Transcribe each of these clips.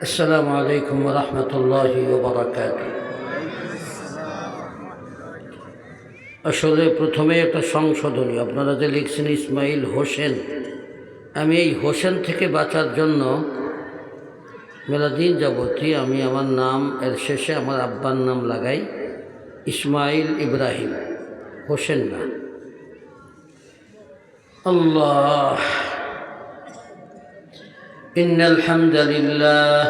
আসসালামু আলাইকুম ওয়া রাহমাতুল্লাহি ওয়া বারাকাতুহু। আসলে প্রথমে একটা সংশোধনী, আপনারা যে লিখছেন ইসমাইল হোসেন, আমি এই হোসেন থেকে বাঁচার জন্য মেলাদিন যাবতীয় আমি আমার নাম এর শেষে আমার আব্বার নাম লাগাই, ইসমাইল ইব্রাহিম, হোসেন না। আল্লাহ, ইন্নাল হামদালিল্লাহ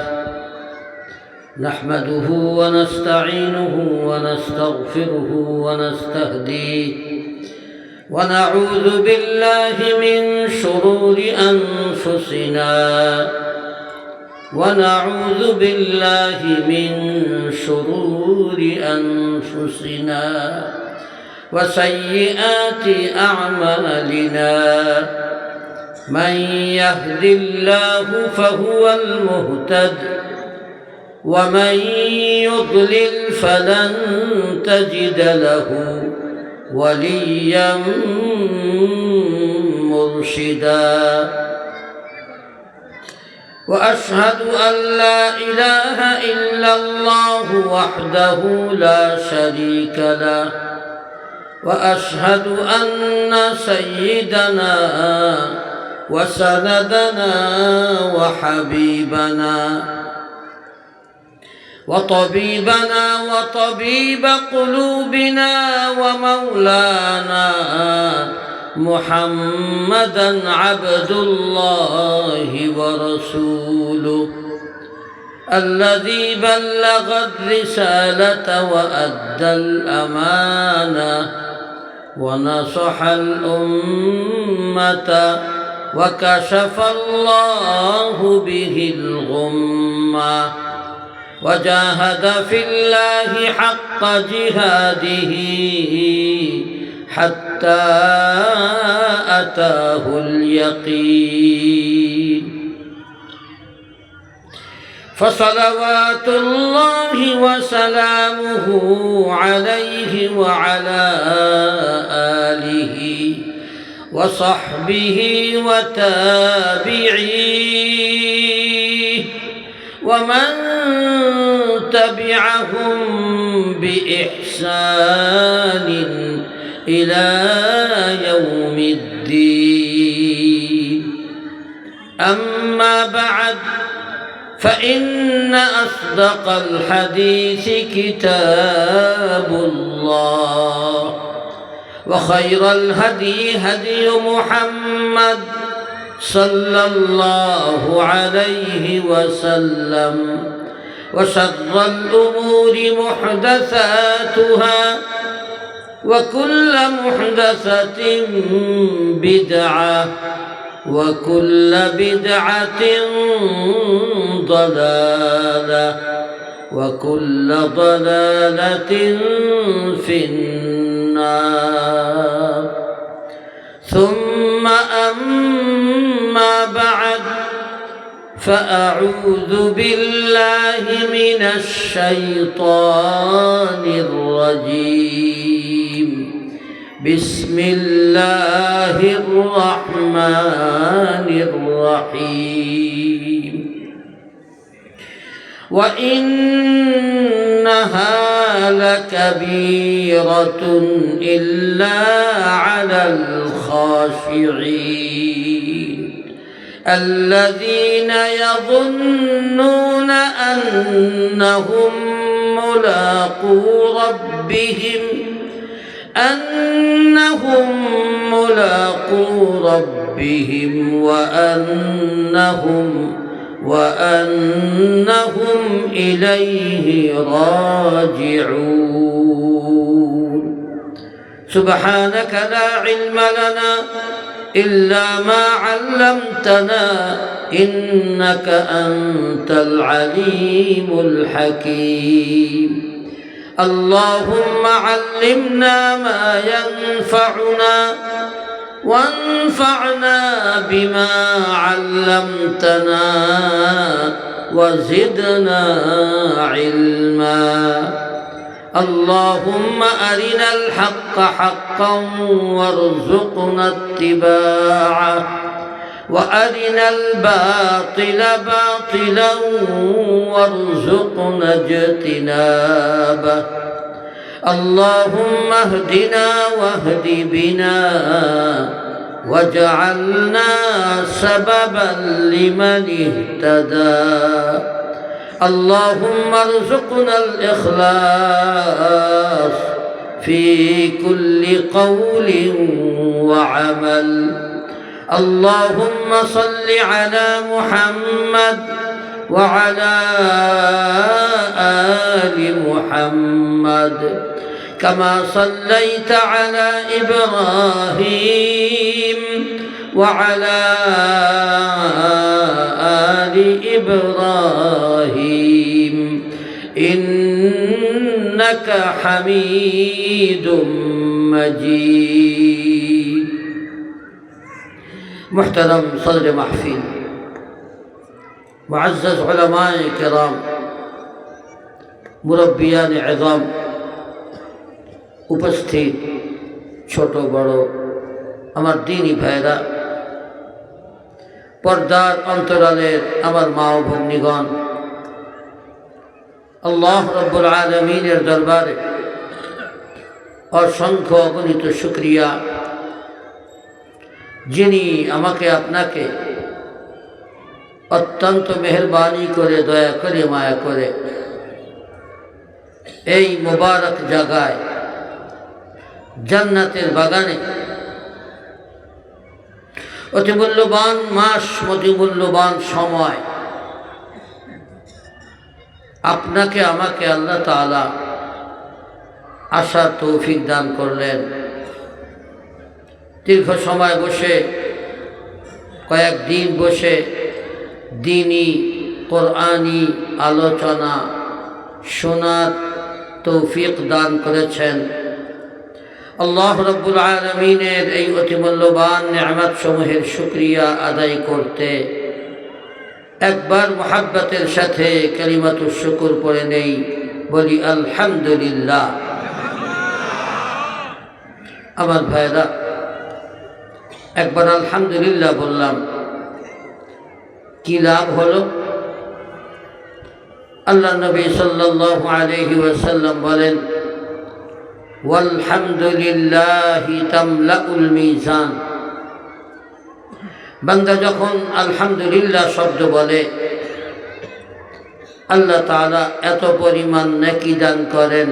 نحمده ونستعينه ونستغفره ونستهديه ونعوذ بالله من شرور أنفسنا وسيئات أعمالنا. من يهد الله فهو المهتد ومن يضلل فلن تجد له وليا مرشدا. وأشهد أن لا إله إلا الله وحده لا شريك له، وأشهد أن سيدنا وسندنا وحبيبنا وطبيبنا وطبيب قلوبنا ومولانا محمدا عبد الله ورسوله الذي بلغ الرسالة وأدى الأمانة ونصح الأمة وكشف الله به الغمة وجاهد في الله حق جهاده حتى أتاه اليقين. فصلوات الله وسلامه عليه وعلى آله وصحبه وتابعيه ومن تبعهم بإحسان إلى يوم الدين. أما بعد، فإن أصدق الحديث كتاب الله، وخير الهدي هدي محمد صلى الله عليه وسلم، وشر الأمور محدثاتها، وكل محدثة بدعة، وكل بدعة ضلالة، وكل ضلالة في النار. ثم أما بعد، فأعوذ بالله من الشيطان الرجيم. بسم الله الرحمن الرحيم. وإنها لكبيرة إلا على الخاشعين الذين يظنون أنهم ملاقو ربهم وأنهم إليه راجعون. سبحانك لا علم لنا إلا ما علمتنا إنك أنت العليم الحكيم. اللهم علمنا ما ينفعنا وانفعنا بما علمتنا وزدنا علما. اللهم أرنا الحق حقا وارزقنا اتباعه وأرنا الباطل باطلا وارزقنا اجتنابه اللهم اهدنا واهد بنا واجعلنا سببا لمن اهتدى اللهم ارزقنا الإخلاص في كل قول وعمل اللهم صل على محمد وعلى آل محمد كما صليت على إبراهيم وعلى آل إبراهيم إنك حميد مجيد محترم صدر محفل معزز علماء کرام মুরব্বিয়ান ইযাম উপস্থিত ছোট বড় আমার দ্বীনি ভাইরা পর্দার অন্তরালের আমার মা ও ভগ্নীগণ আল্লাহ রাব্বুল আলামিনের দরবারে অসংখ্য অগণিত শুকরিয়া যিনি আমাকে আপনাকে অত্যন্ত মেহেরবানি করে দয়া করে মায়া করে এই মোবারক জায়গায় জান্নাতের বাগানে অতি মূল্যবান মাস অতি মূল্যবান সময় আপনাকে আমাকে আল্লাহ তাআলা আসার তৌফিক দান করলেন। দীর্ঘ সময় বসে কয়েকদিন বসে দ্বীনি কোরআনি আলোচনা শোনার তৌফিক দান করেছেন। আল্লাহ রাব্বুল আলামিনের এই অতি মূল্যবান নিয়ামত সমূহের শুকরিয়া আদায় করতে একবার মুহাব্বতের সাথে কালিমাতুশ শুকর পড়ে নেই, বলি আলহামদুলিল্লাহ। আমার ভাইরা, একবার আলহামদুলিল্লাহ বললাম, কি লাভ হলো? আল্লাহ নবী সাল্লাল্লাহু আলাইহি ওয়াসাল্লাম বলেন, ওয়ালহামদুলিল্লাহি তামলাউল মিজান। বান্দা যখন আলহামদুলিল্লাহ শব্দ বলে, আল্লাহ তাআলা এত পরিমাণ নেকি দান করেন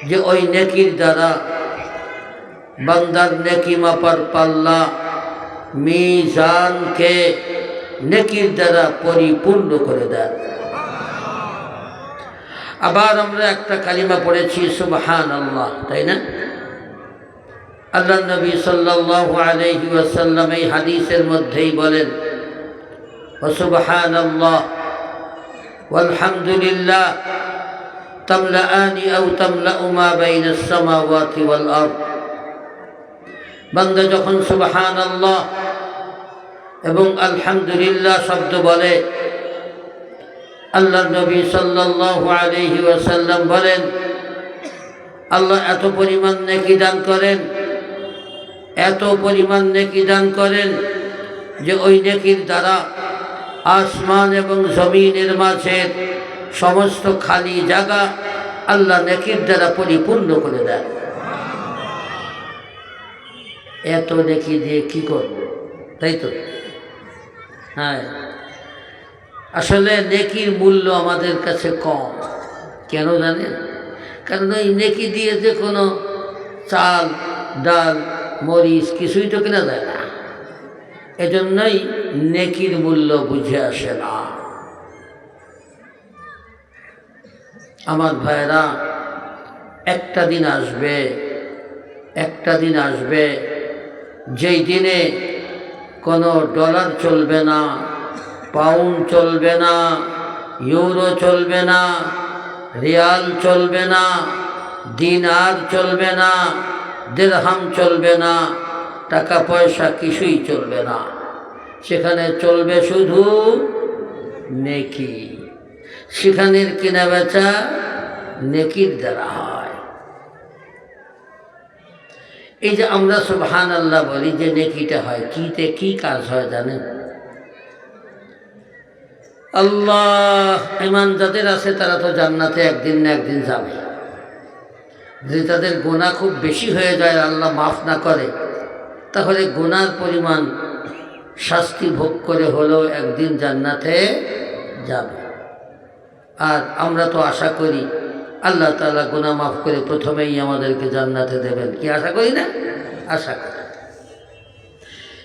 যে ওই নেকির দ্বারা বান্দার নেকি মাপার পাল্লা মিজানকে নেকির দ্বারা পরিপূর্ণ করে দেন। আবার আমরা একটা কালিমা পড়েছি সুবহানাল্লাহ, তাই না? আল্লাহ নবী সাল্লাল্লাহু আলাইহি ওয়াসাল্লাম এই হাদিসের মধ্যেই বলেন, সুবহানাল্লাহ ওয়ালহামদুলিল্লাহ তামলাআনি আও তামলাউ মা বাইনাস সামাওয়াতি ওয়াল আরদ। বান্দা যখন সুবহানাল্লাহ এবং আলহামদুলিল্লাহ শব্দ বলে, আল্লাহ নবী সাল্লাল্লাহু আলাইহি ওয়াসাল্লাম বলেন, আল্লাহ এত পরিমাণ নেকি দান করেন, এত পরিমাণ নেকি দান করেন যে ওই নেকির দ্বারা আসমান এবং জমিনের মাঝের সমস্ত খালি জায়গা আল্লাহ নেকির দ্বারা পরিপূর্ণ করে দেন। এত নেকি দিয়ে কি করব, তাই তো? হ্যাঁ, আসলে নেকির মূল্য আমাদের কাছে কম। কেন জানেন? কারণ ওই নেকি দিয়ে যে কোনো চাল ডাল মরিচ কিছুই তো কেনা যায় না, এজন্যই নেকির মূল্য বুঝে আসে না। আমার ভাইরা, একটা দিন আসবে যেই দিনে কোনো ডলার চলবে না, পাউন্ড চলবে না, ইউরো চলবে না, রিয়াল চলবে না, দিনার চলবে না, দিরহাম চলবে না, টাকা পয়সা কিছুই চলবে না। সেখানে চলবে শুধু নেকি। সেখানের কেনা বেচা নেকির দ্বারা হয়। এই যে আমরা সুবহানাল্লাহ বলি যে নেকিটা হয় কিতে, কি কাজ হয় জানেন? আল্লাহ, ঈমান যাদের আছে তারা তো জান্নাতে একদিন না একদিন যাবে। যদি তাদের গুনাহ খুব বেশি হয়ে যায়, আল্লাহ মাফ না করে, তাহলে গুনার পরিমাণ শাস্তি ভোগ করে হলেও একদিন জান্নাতে যাবে। আর আমরা তো আশা করি আল্লাহ তাআলা গুনাহ মাফ করে প্রথমেই আমাদেরকে জান্নাতে দেবেন, কি আশা করি না? আশা করি।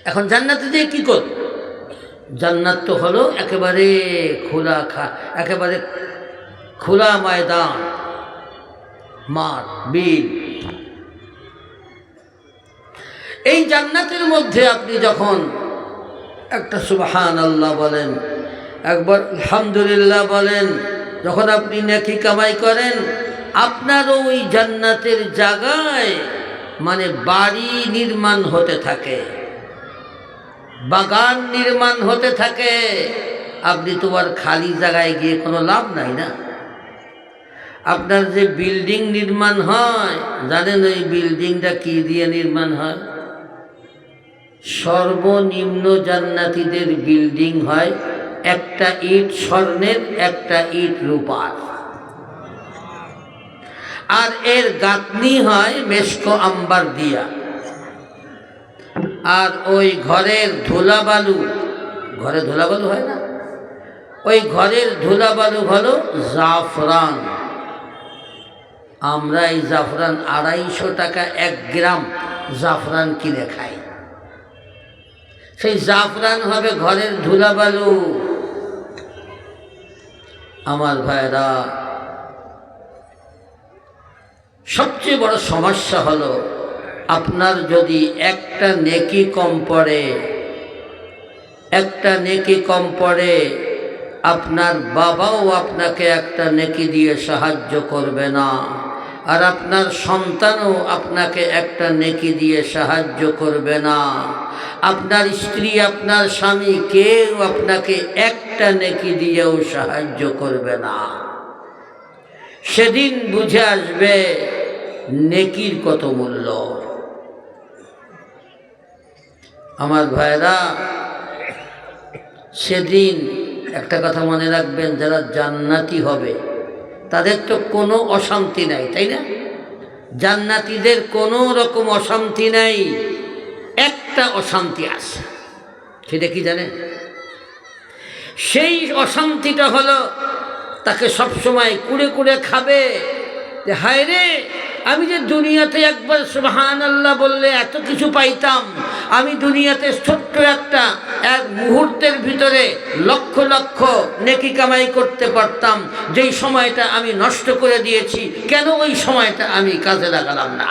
এখন জান্নাতে যেয়ে কী করব? জান্নাত তো হলো একেবারে একেবারে খোলা ময়দান, মাঠ, বিল। এই জান্নাতের মধ্যে আপনি যখন একটা সুবহানাল্লাহ বলেন, একবার আলহামদুলিল্লাহ বলেন, যখন আপনি নেকি কামাই করেন, আপনার ওই জান্নাতের জায়গায় মানে বাড়ি নির্মাণ হতে থাকে, বাগান নির্মাণ হতে থাকে। আপনি তো আর খালি জায়গায় গিয়ে কোনো লাভ নাই না। আপনার যে বিল্ডিং নির্মাণ হয়, জানেন ওই বিল্ডিংটা কি দিয়ে নির্মাণ হয়? সর্বনিম্ন জান্নাতীদের বিল্ডিং হয় একটা ইট স্বর্ণের, একটা ইট রূপার, আর এর গাঁথনি হয় মেশকো আম্বার দিয়া। আর ওই ঘরের ধুলাবালু, ঘরে ধুলাবালু হয় না, ওই ঘরের ধুলাবালু হলো জাফরান। আমরা এই জাফরান 250 টাকা 1 গ্রাম জাফরান কিনে খাই। সেই জাফরান হবে ঘরের ধুলাবালু। আমার ভাইরা, সবচেয়ে বড় সমস্যা হলো আপনার যদি একটা নেকি কম পড়ে, একটা নেকি কম পড়ে, আপনার বাবাও আপনাকে একটা নেকি দিয়ে সাহায্য করবে না, আর আপনার সন্তানও আপনাকে একটা নেকি দিয়ে সাহায্য করবে না, আপনার স্ত্রী, আপনার স্বামী, কেউ আপনাকে একটা নেকি দিয়েও সাহায্য করবে না। সেদিন বুঝে আসবে নেকির কত মূল্য। আমার ভাইরা, সেদিন একটা কথা মনে রাখবেন, যারা জান্নাতি হবে তাদের তো কোনো অশান্তি নাই, তাই না? জান্নাতীদের কোনো রকম অশান্তি নাই, একটা অশান্তি আছে। সেটা কি জানেন? সেই অশান্তিটা হলো তাকে সবসময় কুড়ে কুড়ে খাবে যে হায় রে, আমি যে দুনিয়াতে একবার সুবহানাল্লাহ বললে এত কিছু পাইতাম, আমি দুনিয়াতে ছোট্ট এক মুহূর্তের ভিতরে লক্ষ লক্ষ নেকি কামাই করতে পারতাম, যেই সময়টা আমি নষ্ট করে দিয়েছি, কেন ওই সময়টা আমি কাজে লাগালাম না?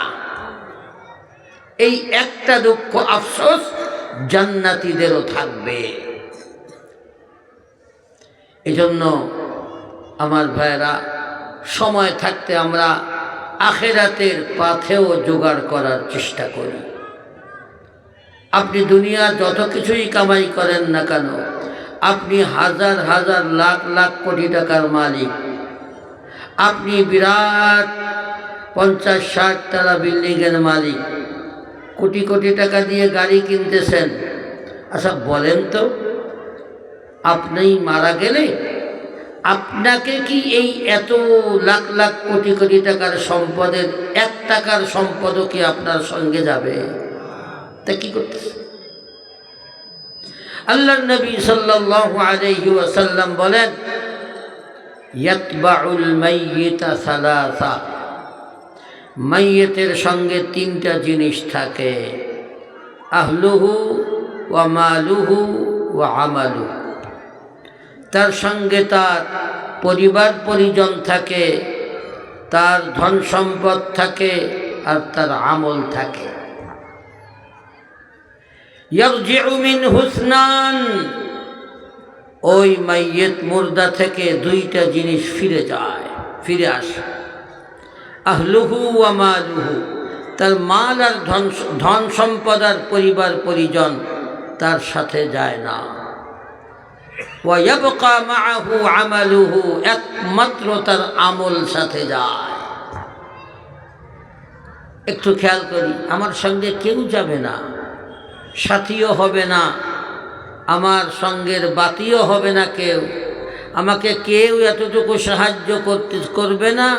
এই একটা দুঃখ, আফসোস জান্নাতীদেরও থাকবে। এজন্য আমার ভাইরা, সময় থাকতে আমরা আখিরাতের পাথেও জোগাড় করার চেষ্টা করি। আপনি দুনিয়া যত কিছুই কামাই করেন না কেন, আপনি হাজার হাজার লাখ লাখ কোটি টাকার মালিক, আপনি বিরাট 50-60 তলা বিল্ডিংয়ের মালিক, কোটি কোটি টাকা দিয়ে গাড়ি কিনতেছেন। আচ্ছা বলেন তো, আপনি মারা গেলে আপনাকে কি এই এত লাখ লাখ কোটি কোটি টাকার সম্পদের 1 টাকার সম্পদও কি আপনার সঙ্গে যাবে? তা কি করতেছে? আল্লাহর নবী সাল্লাল্লাহু আলাইহি ওয়াসাল্লাম বলেন, ইয়াতবাউল মাইয়িতা সালাসা, মাইয়িতের সঙ্গে 3টা জিনিস থাকে, আহলুহু ওয়া মালুহু ওয়া আমালুহু। তার সঙ্গে তার পরিবার পরিজন থাকে, তার ধন সম্পদ থাকে, আর তার আমল থাকে। ইয়ারজিউ মিনহু ইসনান, ওই মাইয়িত মুর্দা থেকে 2টা জিনিস ফিরে আসে। আহলুহু ওয়া মালুহু, তার মাল আর ধন সম্পদ আর পরিবার পরিজন তার সাথে যায় না। ওয়া ইয়াবকা মাআহু আমালুহু, একমাত্র তার আমল সাথে যায়। একটু খেয়াল করি, আমার সঙ্গে কেউ যাবে না, সাথীও হবে না, আমার সঙ্গের বাতিও হবে না, কেউ আমাকে কেউ এতটুকু সাহায্য করবে না।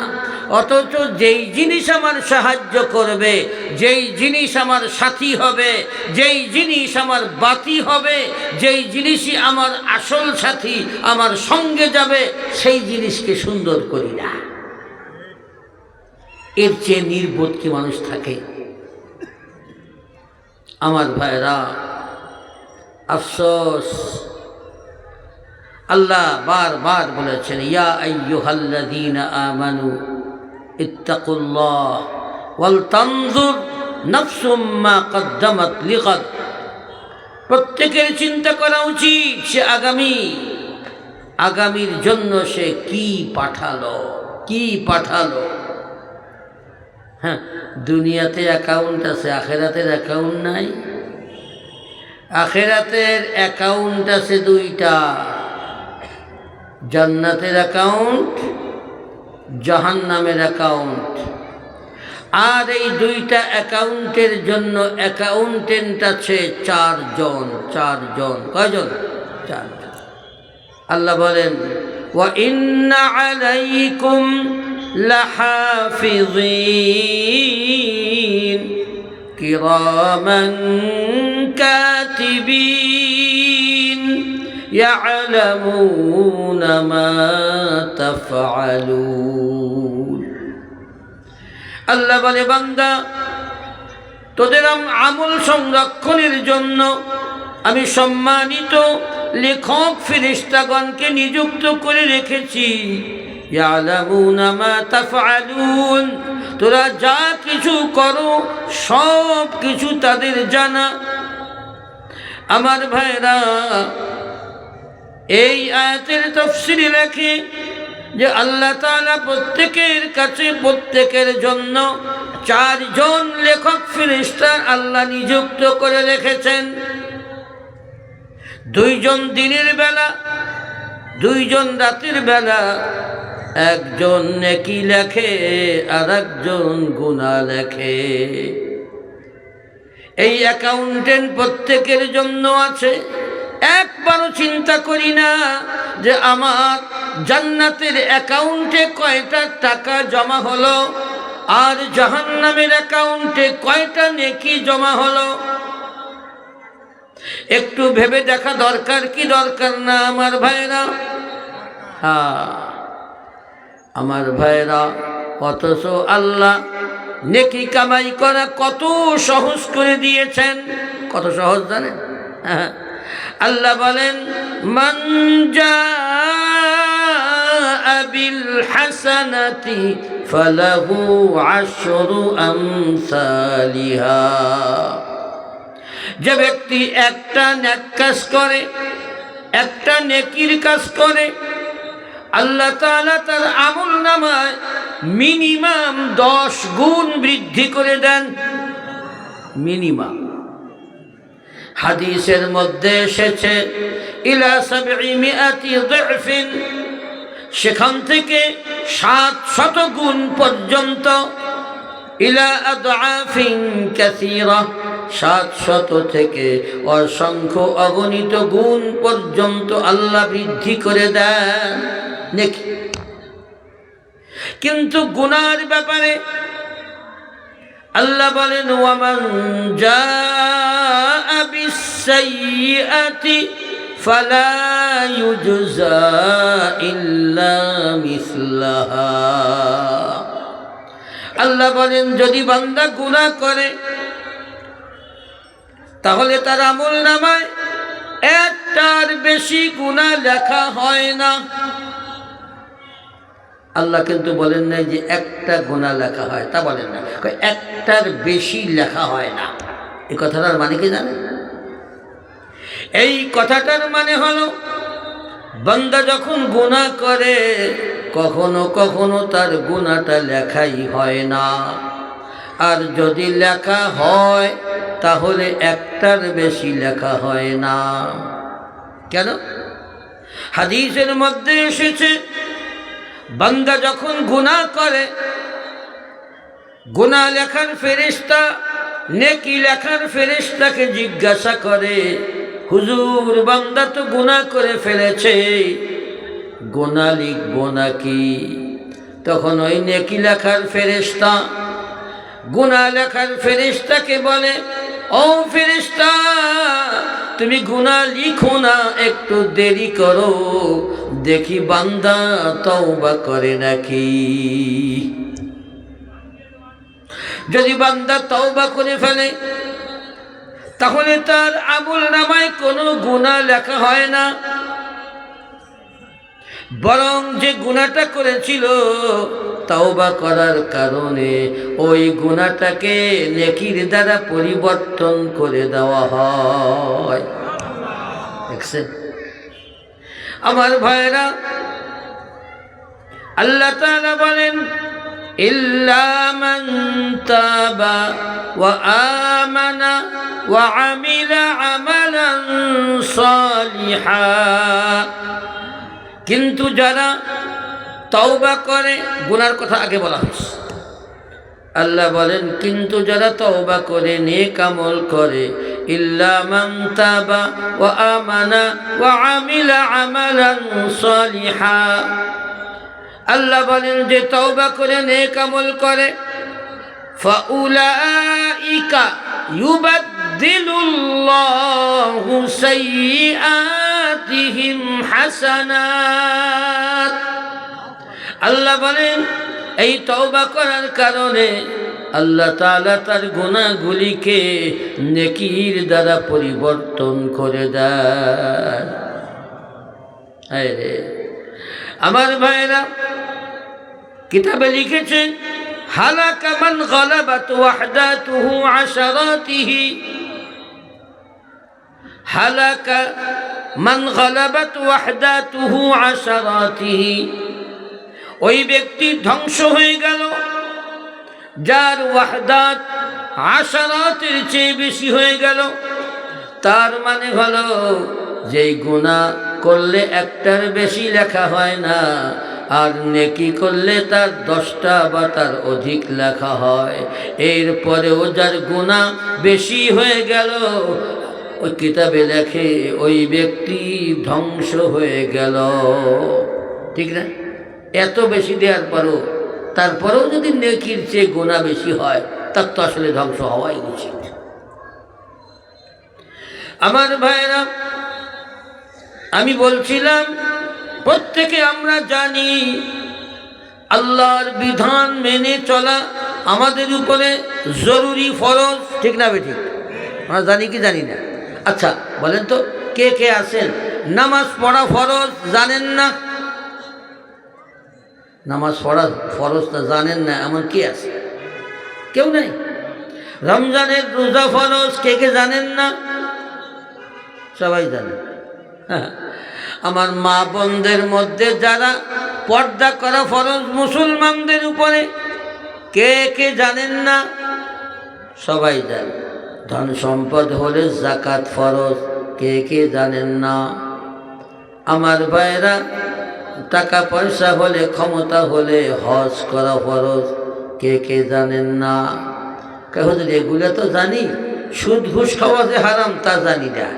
অথচ যেই জিনিস আমার সাহায্য করবে, যেই জিনিস আমার সাথী হবে, যেই জিনিস আমার বাতি হবে, যেই জিনিসই আমার আসল সাথী, আমার সঙ্গে যাবে, সেই জিনিসকে সুন্দর করি না। এর চেয়ে নির্বোধ কি মানুষ থাকে? আমার ভাইরা, আফসোস, আল্লাহ বারবার বলেছেন, ইয়া আইয়ুহাল্লাযীনা আমানু ইত্তাকুল্লাহ ওয়াল তানজুর নাফসুম মা কদ্দামাত লিগাদ। প্রত্যেকের চিন্তা করা উচিত সে আগামীর জন্য সে কি পাঠালো। হ্যাঁ, দুনিয়াতে অ্যাকাউন্ট আছে, আখেরাতের অ্যাকাউন্ট নাই। আখেরাতের অ্যাকাউন্ট আছে দুইটা, জান্নাতের অ্যাকাউন্ট, জাহান্নামের অ্যাকাউন্ট। আর এই দুইটা অ্যাকাউন্টের জন্য অ্যাকাউন্টেন্ট আছে চারজন। কয়জন? চারজন। আল্লাহ বলেন, ওয়া ইন্না আলাইকুম লাহাফিযিন কিরামান কাতিবিন ইয়ালামুনা মা তাফআলুন। আল্লাহ বলে, বান্দা, তোদের আমল সংরক্ষণের জন্য আমি সম্মানিত লেখক ফেরেশতাগণকে নিযুক্ত করে রেখেছি। ইয়ালামুনা মা তাফআলুন, তোরা যা কিছু করো সব কিছু তাদের জানা। আমার ভাইরা, এই আয়াতের তাফসীরে লেখে যে আল্লাহ তাআলা প্রত্যেকের কাছে, প্রত্যেকের জন্য চারজন লেখক ফেরেশতা আল্লাহ নিযুক্ত করে রেখেছেন। দুইজন দিনের বেলা, দুইজন রাতের বেলা। একজন নেকি লেখে আর একজন গুনাহ লেখে। এই অ্যাকাউন্টেন্ট প্রত্যেকের জন্য আছে। একবারও চিন্তা করি না যে আমার জান্নাতের অ্যাকাউন্টে কয়টা টাকা জমা হলো আর জাহান্নামের অ্যাকাউন্টে কয়টা নেকি জমা হলো। একটু ভেবে দেখা দরকার কি দরকার না আমার ভাইরা? হ্যাঁ আমার ভাইরা, অথচ আল্লাহ নেকি কামাই করা কত সহজ করে দিয়েছেন। কত সহজ জানেন? হ্যাঁ, আল্লাহ বলেন, মান জাআ বিল হাসানাতি ফালাহু আশরু আমসালিহা। যে ব্যক্তি একটা নেক কাজ করে, একটা নেকির কাজ করে, আল্লাহ তাআলা তার আমলনামায় মিনিমাম 10 গুণ বৃদ্ধি করে দেন। মিনিমাম। হাদিসের মধ্যে এসেছে ইলা 700 দিফিন, সেখান থেকে 700 গুণ পর্যন্ত। ইলা আদআফিন কাসীরা, 700 থেকে অসংখ্য অগণিত গুণ পর্যন্ত আল্লাহ বৃদ্ধি করে দেন নেকি। কিন্তু গুনার ব্যাপারে আল্লাহ বলেন, ওয়ামান জাআ বিস-সাইয়্যাতি ফালা ইউজজা ইল্লা মিসলাহা। আল্লাহ বলেন, যদি বান্দা গুনাহ করে তাহলে তার আমলনামায় একটার বেশি গুনাহ লেখা হয় না। আল্লাহ কিন্তু বলেন নাই যে একটা গুনাহ লেখা হয়, তা বলেন না, একটার বেশি লেখা হয় না। এই কথাটার মানে কি জানেন? এই কথাটার মানে হলো, বান্দা যখন গুনাহ করে কখনো কখনো তার গুনাহটা লেখাই হয় না, আর যদি লেখা হয় তাহলে একটার বেশি লেখা হয় না। কেন? হাদিসের মধ্যে এসেছে, বান্দা যখন গুনাহ করে গুনাহ লেখার ফেরেশতা নেকি লেখার ফেরেশতাকে জিজ্ঞাসা করে, হুজুর বান্দা তো গুনাহ করে ফেলেছে, গুনাহ লিখবো নাকি? তখন ওই নেকি লেখার ফেরেশতা গুনাহ লেখার ফেরেশতাকে বলে, ও ফেরেশতা, তুমি গুনাহ লিখো না, একটু দেরি করো, দেখি বান্দা তওবা করে নাকি। যদি বান্দা তওবা করে ফেলে তাহলে তার আমল নামায় কোনো গুনাহ লেখা হয় না, বরং যে গুনাহটা করেছিল তওবা করার কারণে ওই গুনাহটাকে নেকির দ্বারা পরিবর্তন করে দেওয়া হয়। দেখছেন আমার ভাইরা, আল্লাহ তাআলা বলেন, ইল্লা মান তাবা ওয়া আমানা ওয়া আমিলা আমালান সালিহা, কিন্তু যারা তওবা করে, গুনার কথা আগে বলা হয়েছে, আল্লাহ বলেন কিন্তু যারা তওবা করে নেক আমল করে, ইল্লা মান তাবা ওয়া আমানা ওয়া আমিলা আমালান সালিহা, আল্লাহ বলেন যে তওবা করে নেক আমল করে, ফাউলাইকা ইউবাদদিলুল্লাহু সাইয়্যাতিহিম হাসানাত, আল্লাহ বলেন এই তওবা করার কারণে আল্লাহ তাআলা তার গুনাহগুলিকে নেকির দ্বারা পরিবর্তন করে দেয়। আরে আমার ভাইরা, কিতাবে লিখেছে, হালাকা মান গালাবাত ওয়াহদাতুহু আশারাতিহি, হালাকা মান গালাবাত ওয়াহদাতুহু আশারাতিহি, ওই ব্যক্তি ধ্বংস হয়ে গেল যার ওয়াহদাত আশারাতের চেয়ে বেশি হয়ে গেল। তার মানে হলো যেই গুনাহ করলে একটার বেশি লেখা হয় না, আর নেকি করলে তার 10টা বা তার অধিক লেখা হয়। এরপরেও যার গুনাহ বেশি হয়ে গেল, ওই কিতাবে লেখে ওই ব্যক্তি ধ্বংস হয়ে গেল। ঠিক না? এত বেশি দেওয়ার পরও তারপরেও যদি নেকির চেয়ে গুনাহ বেশি হয়, তার তো আসলে ধ্বংস হওয়াই উচিত। আমার ভাইরা, আমি বলছিলাম প্রত্যেকে আমরা জানি আল্লাহর বিধান মেনে চলা আমাদের উপরে জরুরি, ফরজ। ঠিক না বেঠিক? আমরা জানি কি জানি না? আচ্ছা বলেন তো, কে কে আছেন নামাজ পড়া ফরজ জানেন না? নামাজ পড়া ফরজটা জানেন না এমন কে আছে? কেউ নাই। রমজানের রোজা ফরজ কে কে জানেন না? সবাই জানে। আমার মা বোনদের মধ্যে যারা পর্দা করা ফরজ মুসলমানদের উপরে, কে কে জানেন না? সবাই জানে। ধন সম্পদ হলে যাকাত ফরজ, কে কে জানেন না? আমার ভাইরা, টাকা পয়সা হলে, ক্ষমতা হলে হজ করা ফরজ, কে কে জানেন না? হুজুর এগুলো তো জানি, সুদ ঘুষ খাওয়া যে হারাম তা জানি না।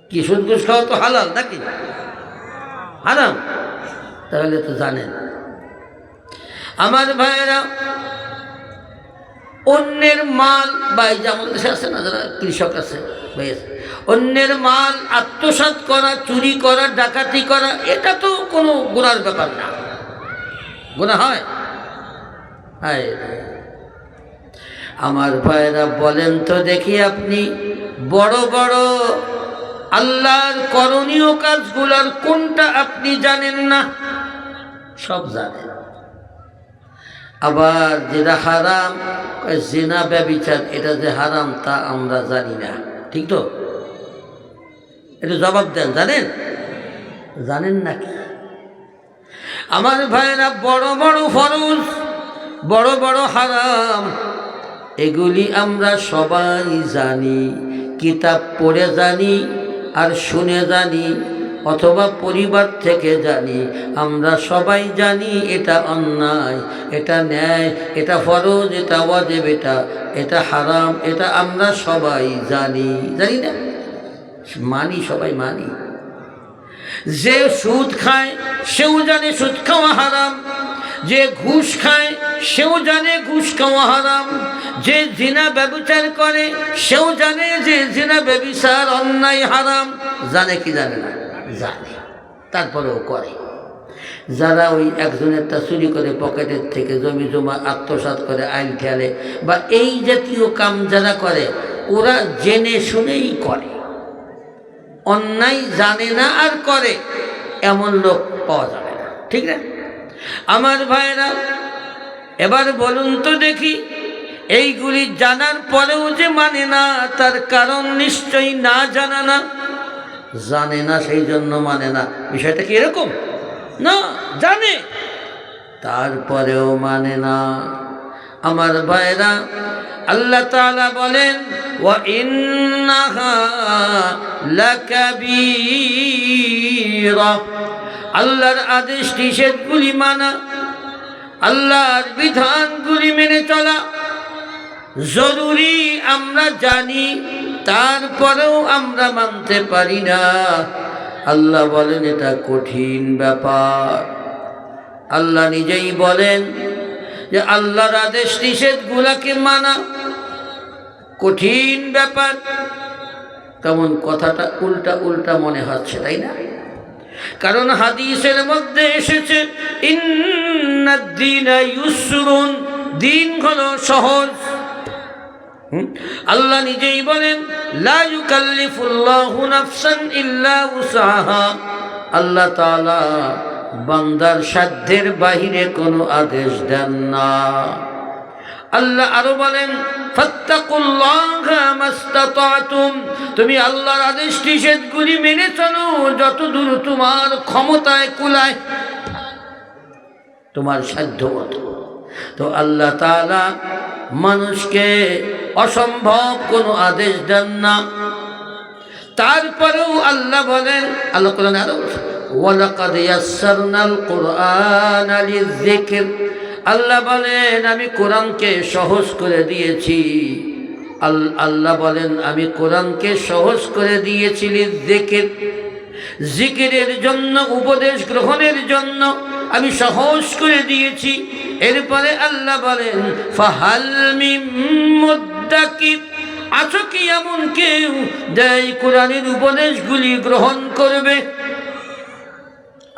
কি সুদ ঘুষ খাওয়া তো হালাল নাকি? হারাম, তাহলে তো জানেন। আমার ভাইয়েরা, অন্যের মাল, ভাই যেমন দেশে আছে না, যারা কৃষক আছে, অন্যের মাল আত্মসাৎ করা, চুরি করা, ডাকাতি করা, এটা তো কোনো গুনার ব্যাপার না। গুনাহ হয়? আমার ভাইয়েরা বলেন তো দেখি, আপনি বড় বড় আল্লাহর করণীয় কাজগুলার কোনটা আপনি জানেন না? সব জানেন। আবার যেটা হারাম, জিনা ব্যভিচার, এটা যে হারাম তা আমরা জানি না। ঠিক তো? এটা জবাব দেন, জানেন? জানেন নাকি? আমার ভাইরা, বড় বড় ফরজ, বড় বড় হারাম, এগুলি আমরা সবাই জানি, কিতাব পড়ে জানি আর শুনে জানি, অথবা পরিবার থেকে জানি, আমরা সবাই জানি এটা অন্যায়, এটা ন্যায়, এটা ফরজ, এটা ওয়াজিব, এটা হারাম, এটা আমরা সবাই জানি, জানি না? মানি, সবাই মানি। যে সুদ খায় সেও জানে সুদ খাওয়া হারাম, যে ঘুষ খায় সেও জানে ঘুষ খাওয়া হারাম, যে জিনা ব্যভিচার করে সেও জানে যে জিনা ব্যভিচার অন্যায় হারাম। জানে কি জানে না? জানে, তারপরেও করে। যারা ওই একজনেরটা চুরি করে পকেটের থেকে জমি জমা আত্মসাৎ করে, আইল খেলে বা এই জাতীয় কাম যারা করে, ওরা জেনে শুনেই করে, অন্যায় জানে না আর করে, এমন লোক পাওয়া যাবে না, ঠিক না? আমার ভাইরা, এবার বলুন তো দেখি, এইগুলি জানার পরেও যে মানে না, তার কারণ নিশ্চয়ই না জানা না। জানে না সেই জন্য মানে না, বিষয়টা কি এরকম না? জানে, তারপরেও মানে না। আমার ভাইরা, আল্লাহ তাআলা বলেন, ওয়া ইন্নাহা লাকাবীরা, আল্লাহর আদেশ নিষেধগুলি মানা, আল্লাহর বিধানগুলি মেনে চলা জরুরি, আমরা জানি, তারপরেও আমরা মানতে পারি না। আল্লাহ বলেন এটা কঠিন ব্যাপার। আল্লাহ নিজেই বলেন যে আল্লাহর আদেশ নিষেধগুলোকে মানা কঠিন ব্যাপার। কেমন কথাটা উল্টা উল্টা মনে হচ্ছে, তাই না? কারণ হাদিসের মধ্যে এসেছে, ইন্নাদ-দীনা ইউসরুন, দিন হলো সহজ। আল্লাহ নিজেই বলেন, লা ইউকাল্লিফুল্লাহু নাফসান ইল্লা উসআহা, আল্লাহ তাআলা বান্দার সাধ্যের বাহিরে কোনো আদেশ দেন না। আল্লাহ আরো বলেন, ফাত্তাকুল্লাহা মাসতাতাতুম, তুমি আল্লাহর আদেশ নিষেধগুলি মেনে চলো যতদূর তোমার ক্ষমতায় কুলায়, তোমার সাধ্য মতো। তো আল্লাহ তাআলা মানুষকে অসম্ভব কোনো আদেশ দেন না। তারপরেও আল্লাহ বলেন, আল্লাহ কোরআনে আরো বলেন, ওয়ালাকাদ ইয়াসসারনাল কুরআনা লিয-যিকর, আল্লাহ বলেন আমি কোরআনকে সহজ করে দিয়েছি। আল্লাহ বলেন আমি কোরআনকে সহজ করে দিয়েছি লিয-যিকর, জিকিরের জন্য, উপদেশ গ্রহণের জন্য আমি সহজ করে দিয়েছি। এরপরে আল্লাহ বলেন, ফাহাল মিন মুদ্দাকির, আছো কি এমন কেউ যাই কোরআনের উপদেশগুলি গ্রহণ করবে?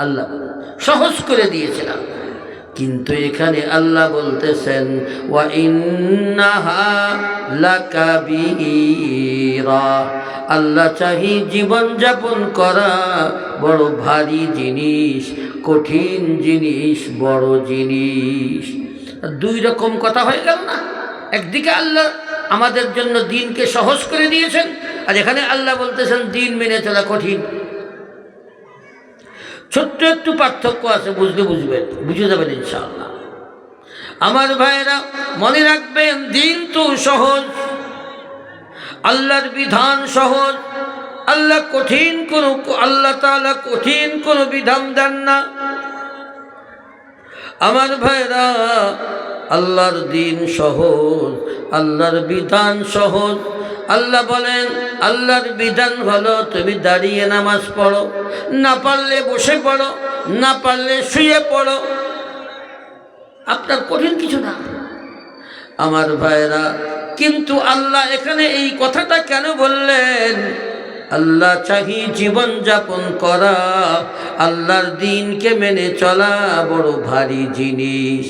আল্লাহ সহজ করে দিয়েছিলাম, কিন্তু এখানে আল্লাহ বলতেছেন, ওয়া ইন্নাহা লাকাবীরা, আল্লাহ চাহি জীবন যাপন করা বড় ভারী জিনিস, কঠিন জিনিস, বড় জিনিস। দুই রকম কথা হয়ে গেল না? একদিকে আল্লাহ আমাদের জন্য দিনকে সহজ করে দিয়েছেন, আর এখানে আল্লাহ বলতেছেন দিন মেনে চলা কঠিন। ছোট্ট একটু পার্থক্য আছে, বুঝে যাবেন ইনশাআল্লাহ। আমার ভাইরা মনে রাখবেন, দিন তো সহজ, আল্লাহর বিধান সহজ, আল্লাহ তাআলা কঠিন কোনো বিধান দেন না। আমার ভাইরা, আল্লাহর দিন সহজ, আল্লাহর বিধান সহজ। আল্লাহ বলেন, আল্লাহর বিধান হলো তুমি দাঁড়িয়ে নামাজ পড়ো, না পারলে বসে পড়ো, না পারলে শুয়ে পড়ো, আপনার কঠিন কিছু না। আমার ভাইরা, কিন্তু আল্লাহ এখানে এই কথাটা কেন বললেন? আল্লাহ চাহি জীবন যাপন করা, আল্লাহর দিনকে মেনে চলা বড় ভারী জিনিস,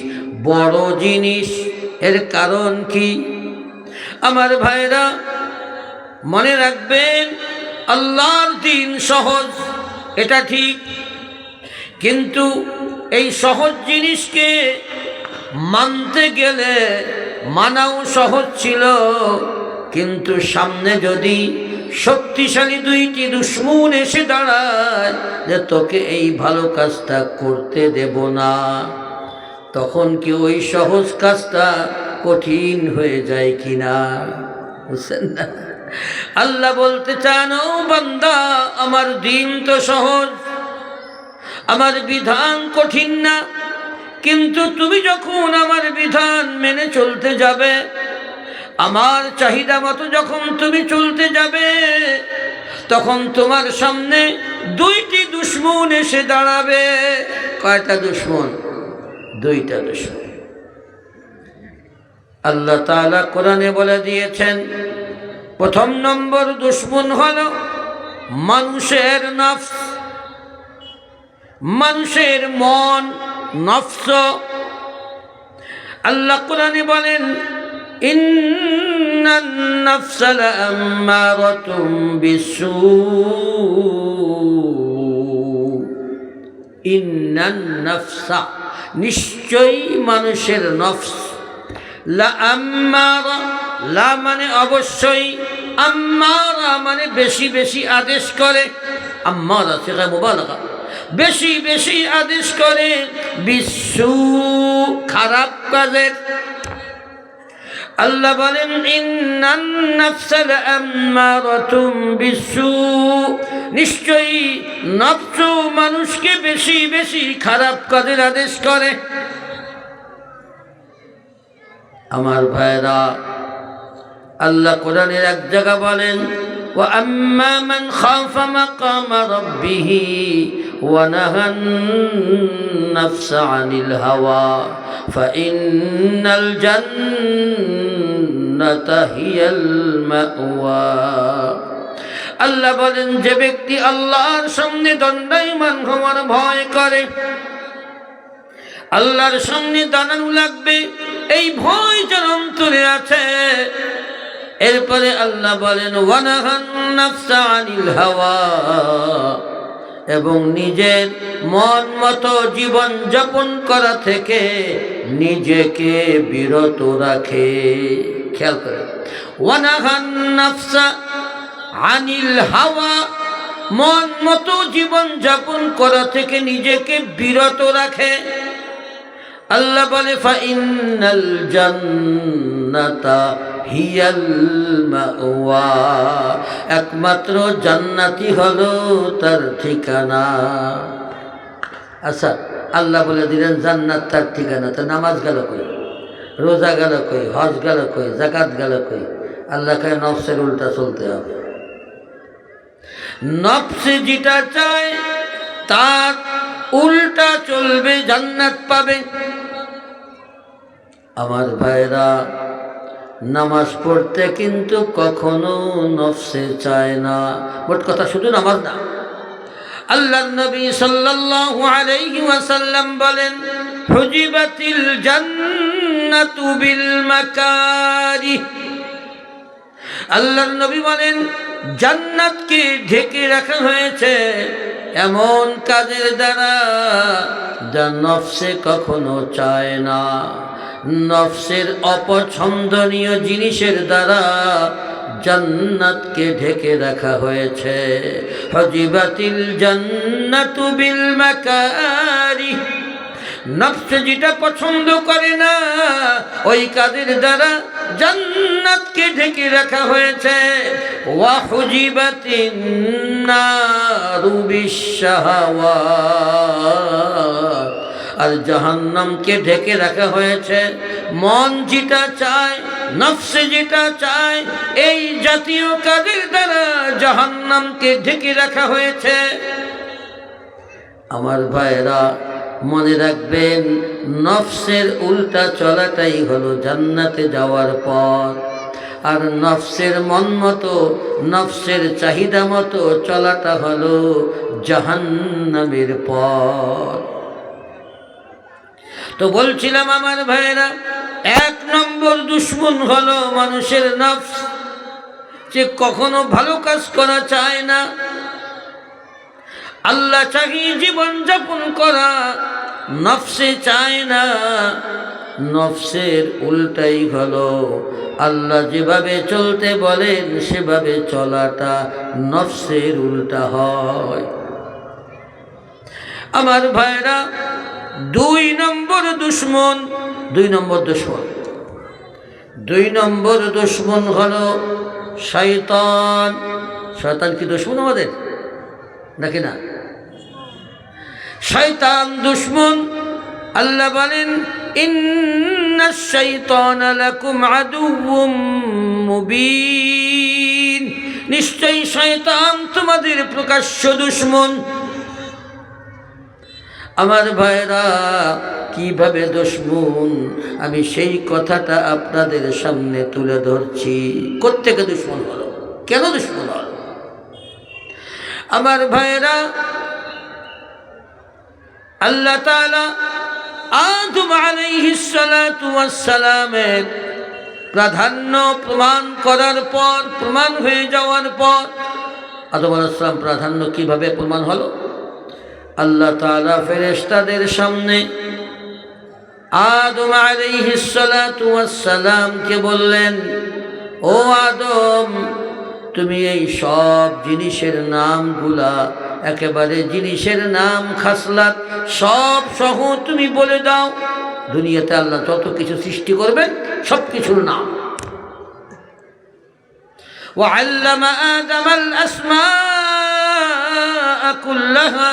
বড় জিনিস। এর কারণ কি? আমার ভাইরা মনে রাখবেন, আল্লাহর দিন সহজ, এটা ঠিক, কিন্তু এই সহজ জিনিসকে মানতে গেলে মানাও সহজ ছিল, কিন্তু সামনে যদি শক্তিশালী দুইটি দুশ্মন এসে দাঁড়ায় যে তোকে এই ভালো কাজটা করতে দেব না, তখন কি ওই সহজ কাজটা কঠিন হয়ে যায় কিনা? বুঝছেন না? আল্লাহ বলতে চান, ও বান্দা, আমার দিন তো সহজ, আমার বিধান কঠিন না, কিন্তু তুমি যখন আমার বিধান মেনে চলতে যাবে, আমার চাহিদা মতো যখন তুমি চলতে যাবে, তখন তোমার সামনে দুইটি দুশ্মন এসে দাঁড়াবে। কয়টা দুশ্মন? দুইটা দুশ্মন। আল্লাহ তাআলা কোরআনে বলে দিয়েছেন, প্রথম নম্বর দুশ্মন হলো মানুষের নফস, মানুষের মন, নফস। আল্লাহ কোরআনে বলেন, ইন্নান নাফসা লাআম্মারাতুম বিসূ, ইন্নান নাফসা, নিশ্চয়ই মানুষের নফস, লাআম্মারা, লা মানে অবশ্যই, আম্মারা মানে বেশি বেশি আদেশ করে, আম্মারা সেটা মুবালাগা, বেশি বেশি আদেশ করে, বিসূ, খারাপ কাজের। আল্লাহ বলেন, ইন্নান নাফসা লাআম্মারাতুম বিসূ, নিশ্চয়ই নফস মানুষকে বেশি বেশি খারাপ কাজের আদেশ করে। আমার ভাইরা, আল্লাহ কোরআনের এক জায়গা বলেন, ওয়া আম্মা মান খাফা মাকামা রাব্বিহি ওয়া নাহান নাফসা আনিল হাওয়া ফাইন্নাল জান্নাতা হিয়াল মাওয়া। আল্লাহ বলেন, যে ব্যক্তি আল্লাহর সামনে দণ্ডায়মান হওয়ার ভয় করে, আল্লাহর সামনে দাঁড়ানো লাগবে, এই ভয় যার অন্তরে আছে। এরপরে আল্লাহ বলেন, ওয়ানাহান নাফসা আনিল হাওয়া, এবং নিজের মন মতো জীবন যাপন করা থেকে নিজেকে বিরত রাখে। খেয়াল করে, ওয়ানাহান নাফসা আনিল হাওয়া, মন মতো জীবন যাপন করা থেকে নিজেকে বিরত রাখে। আল্লাহ বলে, ফাইন্নাল জান্নাতা হিয়াল মাওয়া, একমাত্র জান্নাতি হলো তার ঠিকানা। আচ্ছা, আল্লাহ বলে দিলেন জান্নাত তার ঠিকানা, তো নামাজ গেল কই, রোজা গেল কই, হজ গেল কই, যাকাত গেল কই? আল্লাহকে নফসের উল্টা চলতে হবে। নফসে যেটা চায় তার উল্টা চলবে, জান্নাত পাবে। আমার ভাইরা, নামাজ পড়তে কিন্তু কখনো নফসে চায় না। মোট কথা শুধু নামাজ না, আল্লাহর নবী সাল্লাল্লাহু আলাইহি ওয়াসাল্লাম বলেন, হুজিবাতিল জান্নাতু বিল মাকারিহ। আল্লাহর নবী বলেন, জান্নাতকে ঢেকে রাখা হয়েছে এমন কাজের দ্বারা যা নফসে কখনো চায় না। নফসের অপছন্দনীয় জিনিসের দ্বারা জান্নাতকে ঢেকে রাখা হয়েছে। হুজিবাতিল জান্নাতু বিল মাকারিহ, নফস যেটা পছন্দ করে না ওই কাজের দ্বারা জান্নাতকে ঢেকে রাখা হয়েছে। ওয়া হুজিবাতিন নারু বিশ-শাহাওয়াত, আর জাহান্নামকে ঢেকে রাখা হয়েছে মন যেটা চায়, নফসে যেটা চায়, এই জাতীয় কাজের দ্বারা জাহান্নামকে ঢেকে রাখা হয়েছে। আমার ভাইরা, মনে রাখবেন, নফসের উল্টা চলাটাই হলো জান্নাতে যাওয়ার পথ, আর নফসের মন মতো, নফসের চাহিদা মতো চলাটা হলো জাহান্নামের পথ। তো বলছিলাম আমার ভাইরা, এক নম্বর দুশ্মন হলো মানুষের নফস, যে কখনো ভালো কাজ করা চায় না। আল্লাহ চাহি জীবন যাপন করা, নফসে চায় না। নফসের উল্টাই হলো আল্লাহ যেভাবে চলতে বলেন সেভাবে চলাটা নফসের উল্টা হয়। আমার ভাইরা, দুই নম্বর দুশ্মন হলো শয়তান। শয়তান কি দুশমন আমাদের নাকি না? শয়তান দুশমন। আল্লাহ বলেন ইন্নাশ শাইতানা লাকুম আদুউম মুবিন, নিশ্চয়ই শয়তান তোমাদের প্রকাশ্য দুশমন। আমার ভাইরা, কিভাবে দুশমন আমি সেই কথাটা আপনাদের সামনে তুলে ধরছি। কোত্থেকে দুশমন হলো, কেন দুশমন হলো? আমার ভাইরা, আল্লাহ তাআলা আদম আলাইহিস সালাতু ওয়াস সালামের প্রাধান্য প্রমাণ করার পর, প্রমাণ হয়ে যাওয়ার পর, আদম আলাইহিস সালাম প্রাধান্য কিভাবে প্রমাণ হলো? আল্লাহ তাআলা ফেরেশতাদের সামনে আদম আলাইহিস সালাতু ওয়াস সালামকে বললেন, ও আদম, তুমি এই সব জিনিসের নামগুলা, একেবারে জিনিসের নাম খাসলাত সব সহ তুমি বলে দাও। দুনিয়াতে আল্লাহ যত কিছু সৃষ্টি করবেন সব কিছুর নাম। وعلم آدم الأسماء كلها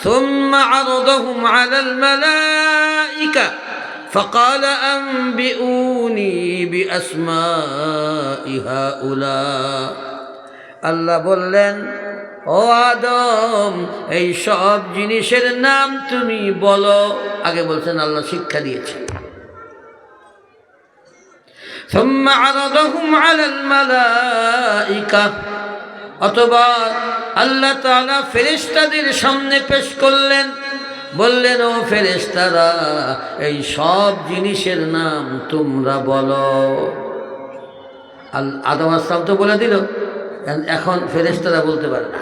ثم عرضهم على الملائكة فقال أنبئوني بأسماء هؤلاء। আল্লাহ বললেন, ও আদম, এই সব জিনিসের নাম তুমি বলো। আগে বলছেন আল্লাহ শিক্ষা দিয়েছে। ثم عرضهم على الملائكة, অথবা আল্লাহ তাআলা ফেরেশতাদের সামনে পেশ করলেন, বললেন, ও ফেরেশতারা, এই সব জিনিসের নাম তোমরা বলো। আদম আলাইহিস সালাম তো বলে দিল, এখন ফেরেশতারা বলতে পারে না।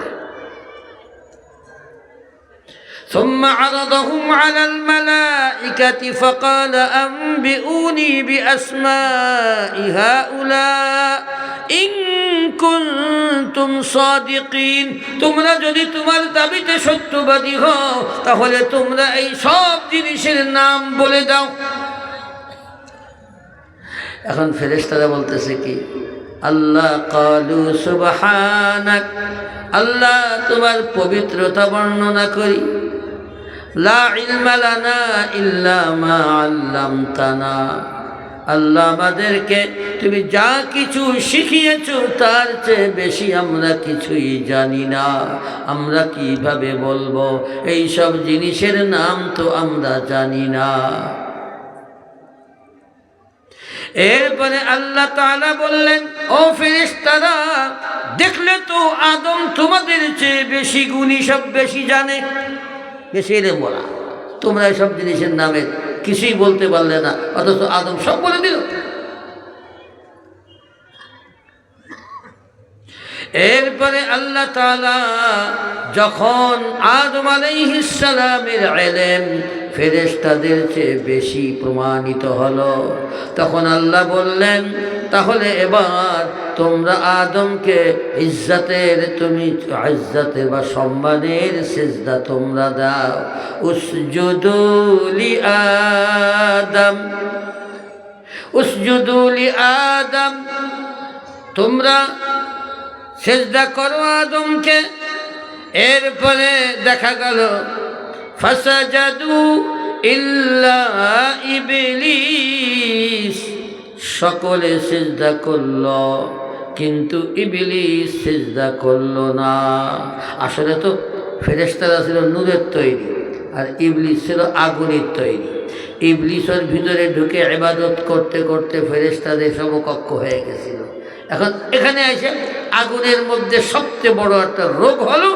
ثم عرضهم على الملائكة فقال أنبئوني بأسماء هؤلاء إن كنتم صادقين। তোমরা যদি তোমার দাবিতে সত্যবাদী হও, তাহলে তোমরা এই সব জিনিসের নাম বলে দাও। এখন ফেরেশতারা বলতেছে কি, আল্লাহ কালু সুবহানাক, আল্লাহ তোমার পবিত্রতা বর্ণনা করি। লা ইলমা লানা ইল্লা মা আল্লামতানা, আল্লাহ আমাদেরকে তুমি যা কিছু শিখিয়েছো তার চেয়ে বেশি আমরা কিছুই জানি না। আমরা কিভাবে বলবো এই সব জিনিসের নাম তো আমরা জানি না। এরপরে আল্লাহ তাআলা বললেন, ও ফেরেশতারা, দেখলে তো আদম তোমাদের চেয়ে বেশি গুণী, সব বেশি জানে, বেশি এলেম বলা। তোমরা সব জিনিসের নামে কিছুই বলতে পারলে না, অথচ আদম সব বলে দিল। এরপরে আল্লাহ তাআলা যখন আদম আলাইহিস সালামের ইলম ফেরেশতাদের চেয়ে বেশি প্রমাণিত হলো, তখন আল্লাহ বললেন, তাহলে এবার তোমরা আদমকে ইজ্জতের বা সম্মানের সিজদা তোমরা দাও। উসজুদু লি আদম, উসজুদু লি আদম, তোমরা সিজদা করো আদমকে। এরপরে দেখা গেল ফাসাজাদু ইল্লা ইবলিস, সকলে সিজদা করল, কিন্তু ইবলিস সিজদা করল না। আসলে তো ফেরেশতারা ছিল নূরের তৈরি, আর ইবলিস ছিল আগুনের তৈরি। ইবলিসের ভিতরে ঢুকে ইবাদত করতে করতে ফেরেশতাদের সমকক্ষ হয়ে গেছিল। এখন এখানে এসে আগুনের মধ্যে সবচেয়ে বড় একটা রোগ হলো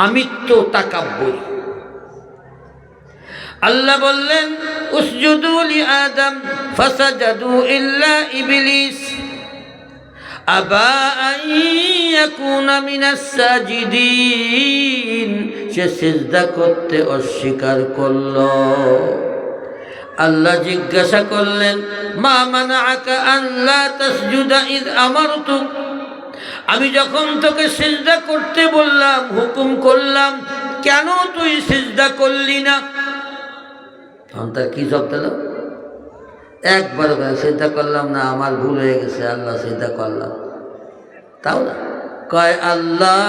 আমিত্ব, তাকাব্বুর। আল্লাহ বললেন, উসজুদু লি আদম ফাসাজাদু ইল্লা ইবলিস আবা আন ইয়াকুনা মিনাস সাজিদিন, সে সিজদা করতে অস্বীকার করল। আল্লাহ জিজ্ঞাসা করলেন, মা মানাআকা আন লা তাসজুদা ইয আমারতুক, আমি যখন তোকে সিজদা করতে বললাম, হুকুম করলাম, কেন তুই সিজদা করলি না? তখন তার কি জবাব দিল? একবার সিজদা করলাম না, আমার ভুল হয়ে গেছে, আল্লাহ সিজদা করলাম। তাও না, কয় আল্লাহ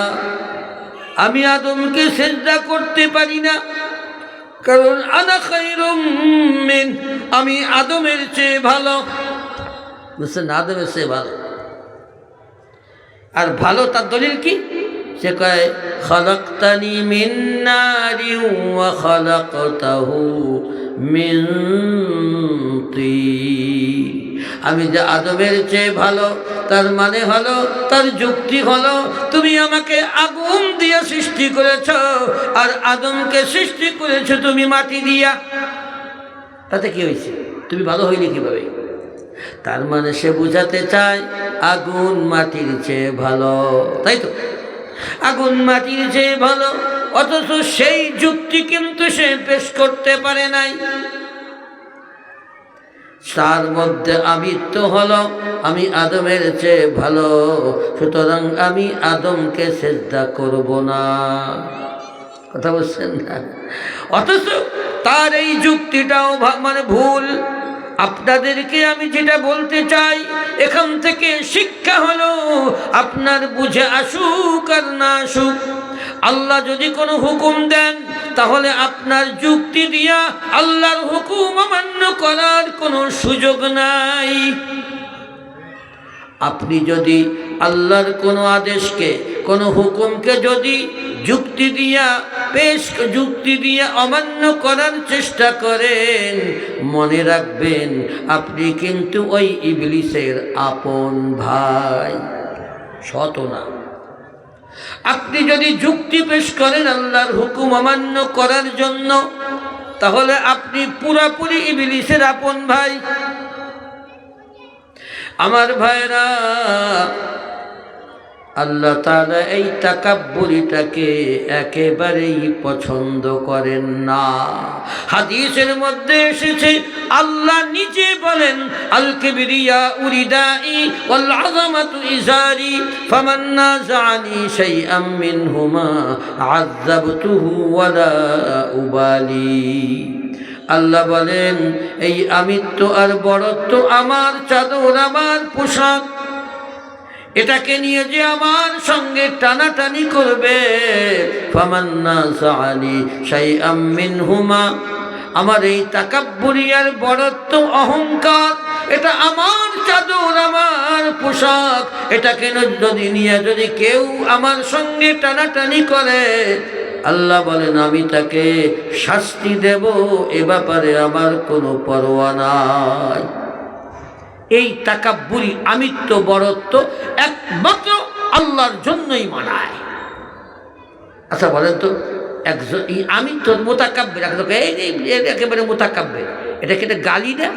আমি আদমকে সিজদা করতে পারি না, কারণ আনা খায়রুম মিন, আমি আদমের চেয়ে ভালো। বুঝছেন, আদমের চেয়ে ভালো। আর ভালো তার দলিল কি? সে কয় খালাকতানি মিন নারিন ওয়া খালাকতাহু মিন তিন। আমি যে আদমের চেয়ে ভালো, তার মানে হলো, তার যুক্তি হলো, তুমি আমাকে আগুন দিয়ে সৃষ্টি করেছ, আর আদমকে সৃষ্টি করেছ তুমি মাটি দিয়া। তাতে কি হয়েছে? তুমি ভালো হইলে কিভাবে? তার মানে সে বুঝাতে চায় আগুন মাটির চেয়ে ভালো, তাই তো? আগুন মাটির চেয়ে ভালো, অথচ সেই যুক্তি কিন্তু সে পেশ করতে পারে নাই। তার মধ্যে আমিত্ব হলো আমি আদমের চেয়ে ভালো, সুতরাং আমি আদমকে সিজদা করব না। কথা বলছেন না? অথচ তার এই যুক্তিটাও মানে ভুল। আপনাদেরকে আমি যেটা বলতে চাই, এখান থেকে শিক্ষা হলো, আপনার বুঝে আসুক আর না আসুক, আল্লাহ যদি কোনো হুকুম দেন, তাহলে আপনার যুক্তি দিয়া আল্লাহর হুকুম অমান্য করার কোনো সুযোগ নাই। আপনি যদি আল্লাহর কোনো আদেশকে, কোনো হুকুমকে যদি যুক্তি দিয়া অমান্য করার চেষ্টা করেন, মনে রাখবেন আপনি কিন্তু ওই ইবলিসের আপন ভাই, সৎ না। আপনি যদি যুক্তি পেশ করেন আল্লাহর হুকুম অমান্য করার জন্য, তাহলে আপনি পুরাপুরি ইবলিসের আপন ভাই। আমার ভাইরা, আল্লাহ তাআলা এই তাকাব্বুরিটাকে একেবারেই পছন্দ করেন না। হাদিসের মধ্যে এসেছে, আল্লাহ নিজে বলেন, আল কিবরিয়া উরিদাই ওয়াল আযামাতু ইজারি ফামান নাযানি শাইআম মিনহুমা আযাবতুহু ওয়ালা উবালি। আল্লাহ বলেন, এই আমিত্ব আর বড়ত্ব আমার চাদর, আমার পোশাক, এটাকে নিয়ে যে আমার সঙ্গে টানাটানি করবে, ফামান নাযানি শাইআম মিনহুমা, আমার এই তাকাব্বুরি আর বড়ত্ব অহংকার, এটা আমার চাদর, আমার পোশাক, এটাকে যদি কেউ আমার সঙ্গে টানাটানি করে, আল্লাহ বলেন আমি তাকে শাস্তি দেব, এ ব্যাপারে আমার কোনো পরোয়া নাই। এই তাকাব্বুরি, আমিত্ব, বড়ত্ব একমাত্র আল্লাহর জন্যই মানায়। আচ্ছা বলেন তো, একজন এই আমিত্ব মুতাকাব্বির, একেবারে মুতাকাব্বির, এটা কি গালি না?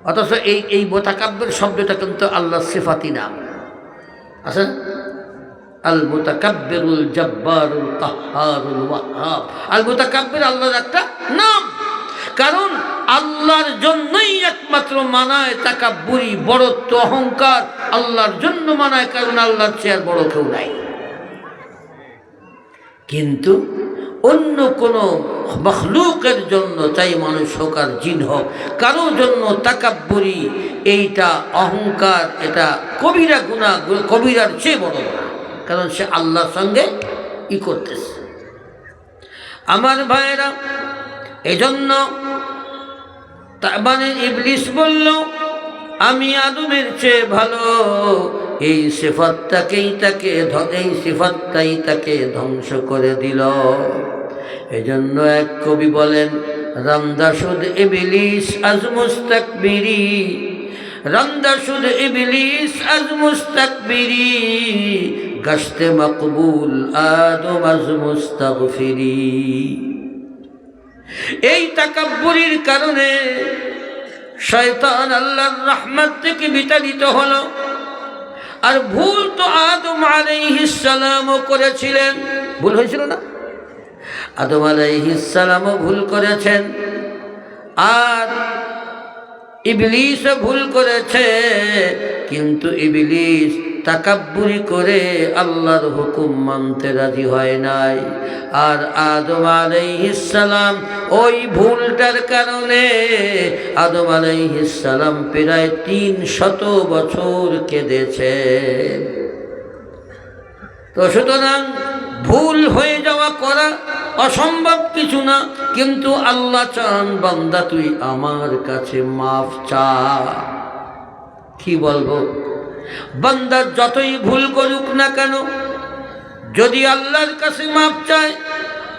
অথচ এই মুতাকাব্বির শব্দটা কিন্তু আল্লাহর সিফাতি নাম। আচ্ছা, আল মুতাকাব্বিরুল জব্বারুল কাহ্হারুল ওয়াহ্হাব, আল মুতাকাব্বির আল্লাহর একটা নাম। কারণ আল্লাহর জন্যই একমাত্র মানায় তাকাব্বুরি, বড়ত্ব, অহংকার আল্লাহর জন্য মানায়, কারণ আল্লাহর চেয়ে আর বড় কেউ নাই। কিন্তু অন্য কোনো মখলুকের জন্য, চাই মানুষ হোক আর জিন হোক, কারোর জন্য তাকাব্বুরি, এইটা অহংকার, এটা কবিরা গুনাহ, কবিরার চেয়ে বড় না, কারণ সে আল্লাহর সঙ্গে করতেছে। আমার ভাইয়েরা, এজন্য মানে ইবলিস বলল আমি আদমের চেয়ে ভালো, এই সিফাতটাই তাকে ধ্বংস করে দিল। এজন্য এক কবি বলেন, রামদাসুদ ইবলিস আজ মুস্তাকবিরি, রামদাসুদ ইবলিস আজ মুস্তাকবিরি, গাশতে মকবুল আদম আজ মুস্তাগফিরি। এই তাকাব্বুরির কারণে শয়তান আল্লাহর রহমত থেকে বিতাড়িত হলো। আর ভুল তো আদম আলাইহিস সালামও করেছিলেন, ভুল হয়েছিল না? আদম আলাইহিস সালামও ভুল করেছেন, আর ইবলিসও ভুল করেছে। কিন্তু ইবলিস তাকাব্বুরি করে আল্লাহর হুকুম মানতে রাজি হয় নাই। আর আদম আলাইহিস সালাম ওই ভুলটার কারণে আদম আলাইহিস সালাম প্রায় 300 বছর কেঁদেছেন। তো সুতরাং ভুল হয়ে যাওয়া করা অসম্ভব কিছু না, কিন্তু আল্লাহ চান বান্দা তুই আমার কাছে মাফ চা। কি বলবো, বান্দা যতই ভুল করুক না কেন, যদি আল্লাহর কাছে মাফ চায়,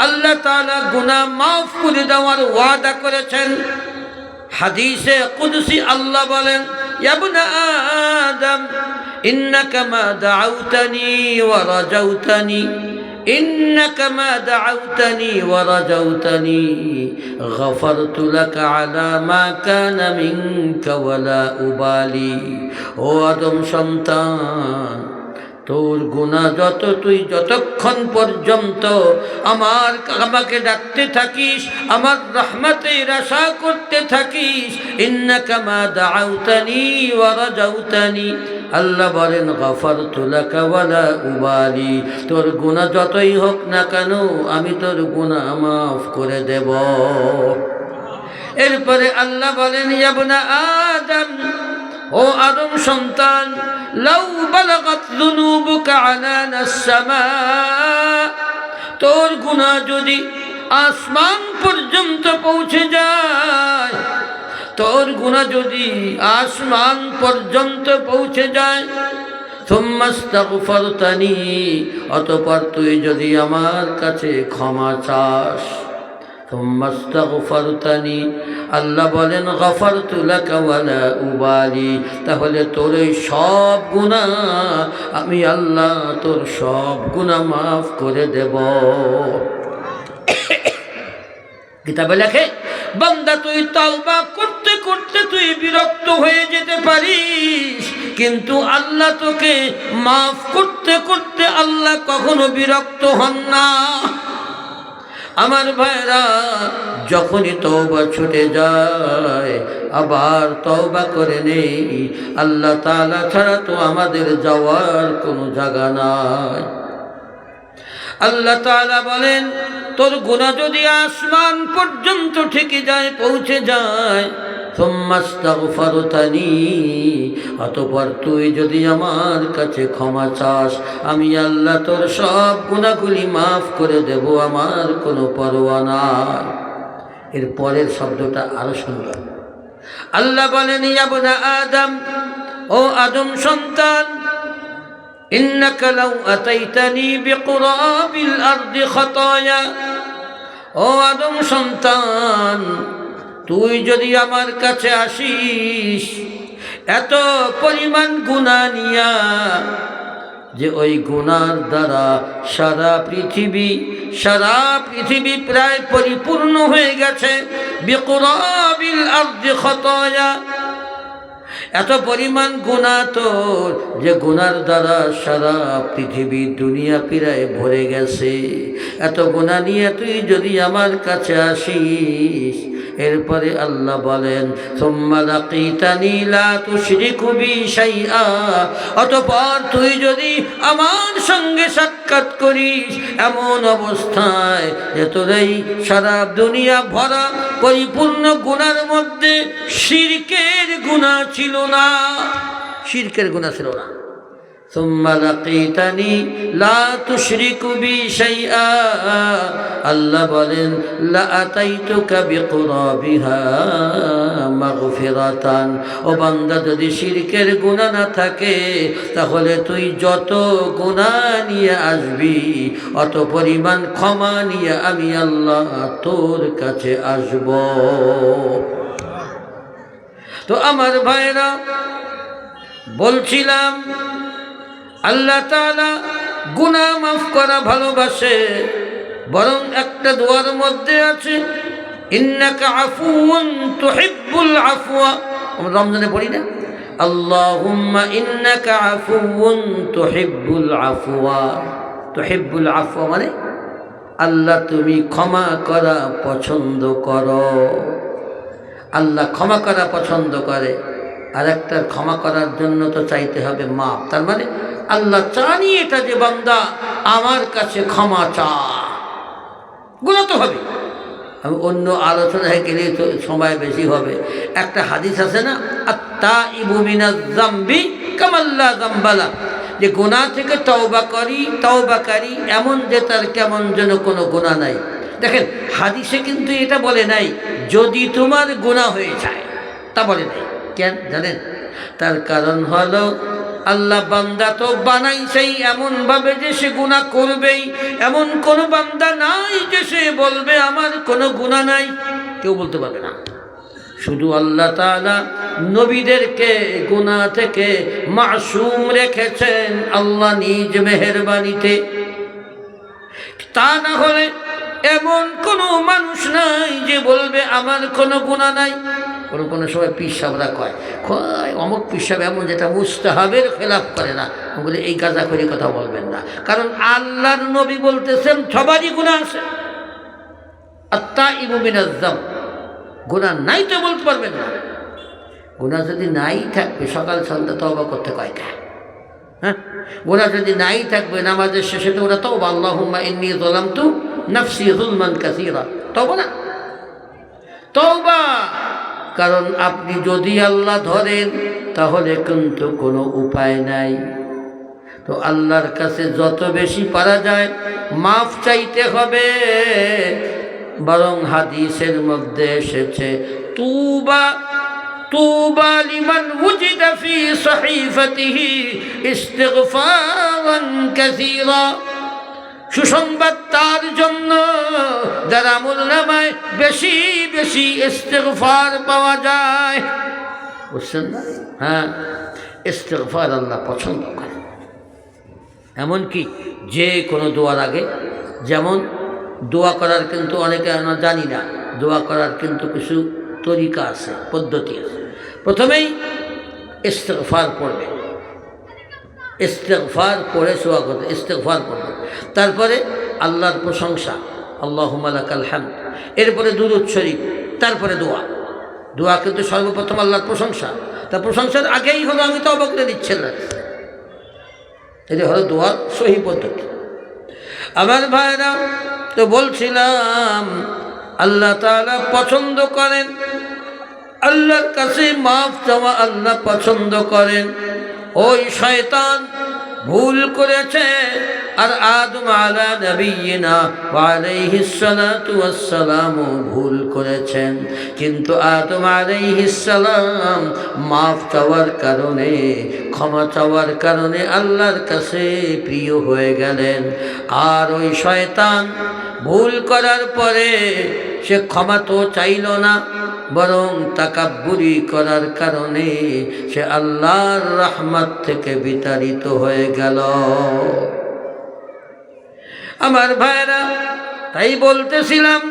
আল্লাহ তাআলা গুনাহ মাফ করে দেওয়ার ওয়াদা করেছেন। হাদিসে কুদসি আল্লাহ বলেন, ইয়া ইবনা আদম ইন্নাকা মা দাউতানি ওয়া রাজাউতানি ইন্নাকা মা দাউতানি ওয়া রাজাউতানি গফারতু লাকা আলা মা কানা মিনকা ওয়া লা উবালি। ও আদম সন্তান, তোর গুনাহ তুই যতক্ষণ পর্যন্ত আমাকে ডাকতে থাকিস, আমার রহমতের আশা করতে থাকিস, ইন্নাকা মা দাউতানি ওয়া রাজাউতানি, আল্লাহ বলেন গফারতু লাকা ওয়া লা উবালি, তোর গুনাহ যতই হোক না কেন আমি তোর গুনাহ মাফ করে দেব। এরপরে আল্লাহ বলেন, ইয়া ইবনা আদম, ও আদম সন্তান, লাউ বালাগাত যুনুবুকা আনানাস সামা, তোর গুনাহ যদি আসমান পর্যন্ত পৌঁছে যায়, তোর গুনাহ যদি আসমান পর্যন্ত পৌঁছে যায়, সুম্মা ইস্তাগফারতানি, অতঃপর তুই যদি আমার কাছে ক্ষমা চাস, সুম্মা ইস্তাগফারতানি, আল্লাহ বলেন গফারতু লাকা ওয়া লা উবালি, তাহলে তোর এই সব গুনাহ আমি আল্লাহ তোর সব গুনাহ মাফ করে দেব। কিতাবে লেখে, বান্দা তুই তওবা করতে করতে তুই বিরক্ত হয়ে যেতে পারিস, কিন্তু আল্লাহ তোকে মাফ করতে করতে আল্লাহ কখনো বিরক্ত হন না। আমার ভাইরা, যখনই তওবা ছুটে যায় আবার তওবা করে নেই, আল্লাহ তাআলা ছাড়া তো আমাদের যাওয়ার কোনো জায়গা নাই। আল্লাহ তাআলা বলেন, তোর গুনাহ যদি আসমান পর্যন্ত ঠেকে যায়, পৌঁছে যায়, সুম্মা ইস্তাগফারতানি, অতঃপর তুই যদি আমার কাছে ক্ষমা চাস, আমি আল্লাহ তোর সব গুনাহগুলি মাফ করে দেব, আমার কোনো পরোয়া নাই। এর পরের শব্দটা আরো সুন্দর। আল্লাহ বলেন, ইয়া ইবনা আদম, ও আদম সন্তান, ইন্নাকা লাউ আতাইতানি বিকুরাবিল আরদি খাতায়া, ও আদম সন্তান, তুই যদি আমার কাছে আসিস এত পরিমাণ গুনাহ নিয়া, যে ওই গুনার দ্বারা সারা পৃথিবী প্রায় পরিপূর্ণ হয়ে গেছে, বিকুরাবিল আরদি খাতায়া, এত পরিমাণ গুনাহ তোর, যে গুনার দ্বারা সারা পৃথিবী দুনিয়া প্রায় ভরে গেছে, এত গুনাহ নিয়ে তুই যদি আমার কাছে আসিস, এরপরে আল্লাহ বলেন, সুম্মা লাকিতানি লা তুশরিকু বি শাইআ, অতঃপর তুই যদি আমার সঙ্গে সাক্ষাৎ করিস এমন অবস্থায় যে তোর এই সারা দুনিয়া ভরা পরিপূর্ণ গুনার মধ্যে শিরকের গুনাহ ছিল না, শিরকের গুনাহ ছিল না। সুম্মা লাকিতানি লা তুশরিকু বি শাইআ, আল্লাহ বলেন, লা আতাইতুকা বিকুরাবিহা মাগফিরাতান, ও বান্দা যদি শিরকের গুনাহ না থাকে, তাহলে তুই যত গুনাহ নিয়ে আসবি অত পরিমাণ ক্ষমা নিয়ে আমি আল্লাহ তোর কাছে আসব। তো আমার ভাইরা, বলছিলাম আল্লাহ তাআলা গুনাহ মাফ করা ভালোবাসে, বরং একটা দোয়ার মধ্যে আছে, ইন্নাকা আফুউন তুহিব্বুল আফওয়া, আমরা রমজানে পড়ি না, আল্লাহুম্মা ইন্নাকা আফুউন তুহিব্বুল আফওয়া, তুহিব্বুল আফওয়া মানে আল্লাহ তুমি ক্ষমা করা পছন্দ করো। আল্লাহ ক্ষমা করা পছন্দ করে, আর একটা ক্ষমা করার জন্য তো চাইতে হবে মাপ। তার মানে আল্লাহ চানি এটা যে বান্দা আমার কাছে ক্ষমা চা, গুনাহ তো হবে। আমি অন্য আলোচনায় গেলে তো সময় বেশি হবে। একটা হাদিস আছে না, আত্তাইবু মিনাজ যামবি কামাল্লা যামবালা, যে গুনাহ থেকে তওবাকারী এমন যে তার কেমন যেন কোনো গুনাহ নাই। দেখেন হাদিসে কিন্তু এটা বলে নাই যদি তোমার গুনাহ হয়ে যায়, তা বলে নাই। কেন জানেন? তার কারণ হলো আল্লাহ বান্দা তো বানাইছেই এমনভাবে যে সে গুনাহ করবেই। এমন কোনো বান্দা নাই যে সে বলবে আমার কোনো গুনাহ নাই, কেউ বলতে পারবে না। শুধু আল্লাহ তাআলা নবীদেরকে গুনাহ থেকে মাসুম রেখেছেন আল্লাহ নিজ মেহেরবানিতে। তা না হলে এমন কোনো মানুষ নাই যে বলবে আমার কোনো গুনাহ নাই। কোনো সময় পীর সাহেবরা কয় অমুক পীর সাহেব এমন যেটা মুস্তাহাবের খেলাফ করে না, বলে এই কাজা করে কথা বলবেন না, কারণ আল্লাহর নবী বলতেছেন সবারই গুনাহ আছে। আত্তাইবু মিনাজ যাম, গুনাহ নাই তো বলতে পারবেন না। গুনাহ যদি নাই থাকবে সকাল সন্ধ্যা তওবা করতে কয়টা? হ্যাঁ, গুনাহ যদি নাই থাকবে নামাজের শেষে তো ওরা তওবা আল্লাহুম্মা ইন্নী যালামতু নাফসি যুলমান কাসীরা, তওবা না? তওবা। কারণ আপনি যদি আল্লাহ ধরেন তাহলে কিন্তু কোনো উপায় নাই। তো আল্লাহর কাছে যত বেশি পারা যায় মাফ চাইতে হবে। বরং হাদিসের মধ্যে এসেছে তুবা লিমান ওয়াজিদা ফি সহিফাতিহি ইস্তিগফারান কাসীরা, সুসংবাদ তার জন্য যার আমলনামায় বেশি বেশি ইস্তিগফার পাওয়া যায়। বুঝছেন না? হ্যাঁ, ইস্তিগফার আল্লাহ পছন্দ করে। এমনকি যে কোনো দোয়ার আগে, যেমন দোয়া করার কিন্তু অনেকে আমরা জানি না, দোয়া করার কিন্তু কিছু তরিকা আছে, পদ্ধতি আছে। প্রথমেই ইস্তিগফার পড়বে, ইস্তিগফার পড়ে দোয়া করবে, ইস্তিগফার পড়বে, তারপরে আল্লাহর প্রশংসা, আল্লাহুম্মা লাকাল হামদ, এরপরে দুরূদ শরীফ, তারপরে দোয়া। দোয়া কিন্তু সর্বপ্রথম আল্লাহর প্রশংসা, তার প্রশংসার আগেই হলো আমি তওবা করে দিচ্ছেন না। এটা হলো দোয়ার সহি পদ্ধতি। আমার ভাইরা, তো বলছিলাম আল্লাহ তাআলা পছন্দ করেন, আল্লাহর কাছে মাফ চাওয়া আল্লাহ পছন্দ করেন। ওই শয়তান ভুল করেছে, আর আদম আলা নবিয়িনা ওয়া আলাইহিস সালাতু ওয়াস সালাম ভুল করেছেন। কিন্তু আদম আলাইহিস সালাম মাফ চাওয়ার কারণে, ক্ষমা চাওয়ার কারণে আল্লাহর কাছে প্রিয় হয়ে গেলেন। আর ওই শয়তান ভুল করার পরে সে ক্ষমা তো চাইল না, বরং তাকাব্বুরি করার কারণে সে আল্লাহর রহমত থেকে বিতাড়িত হয়ে গেল। আমার ভাইরা, তাই বলতেছিলাম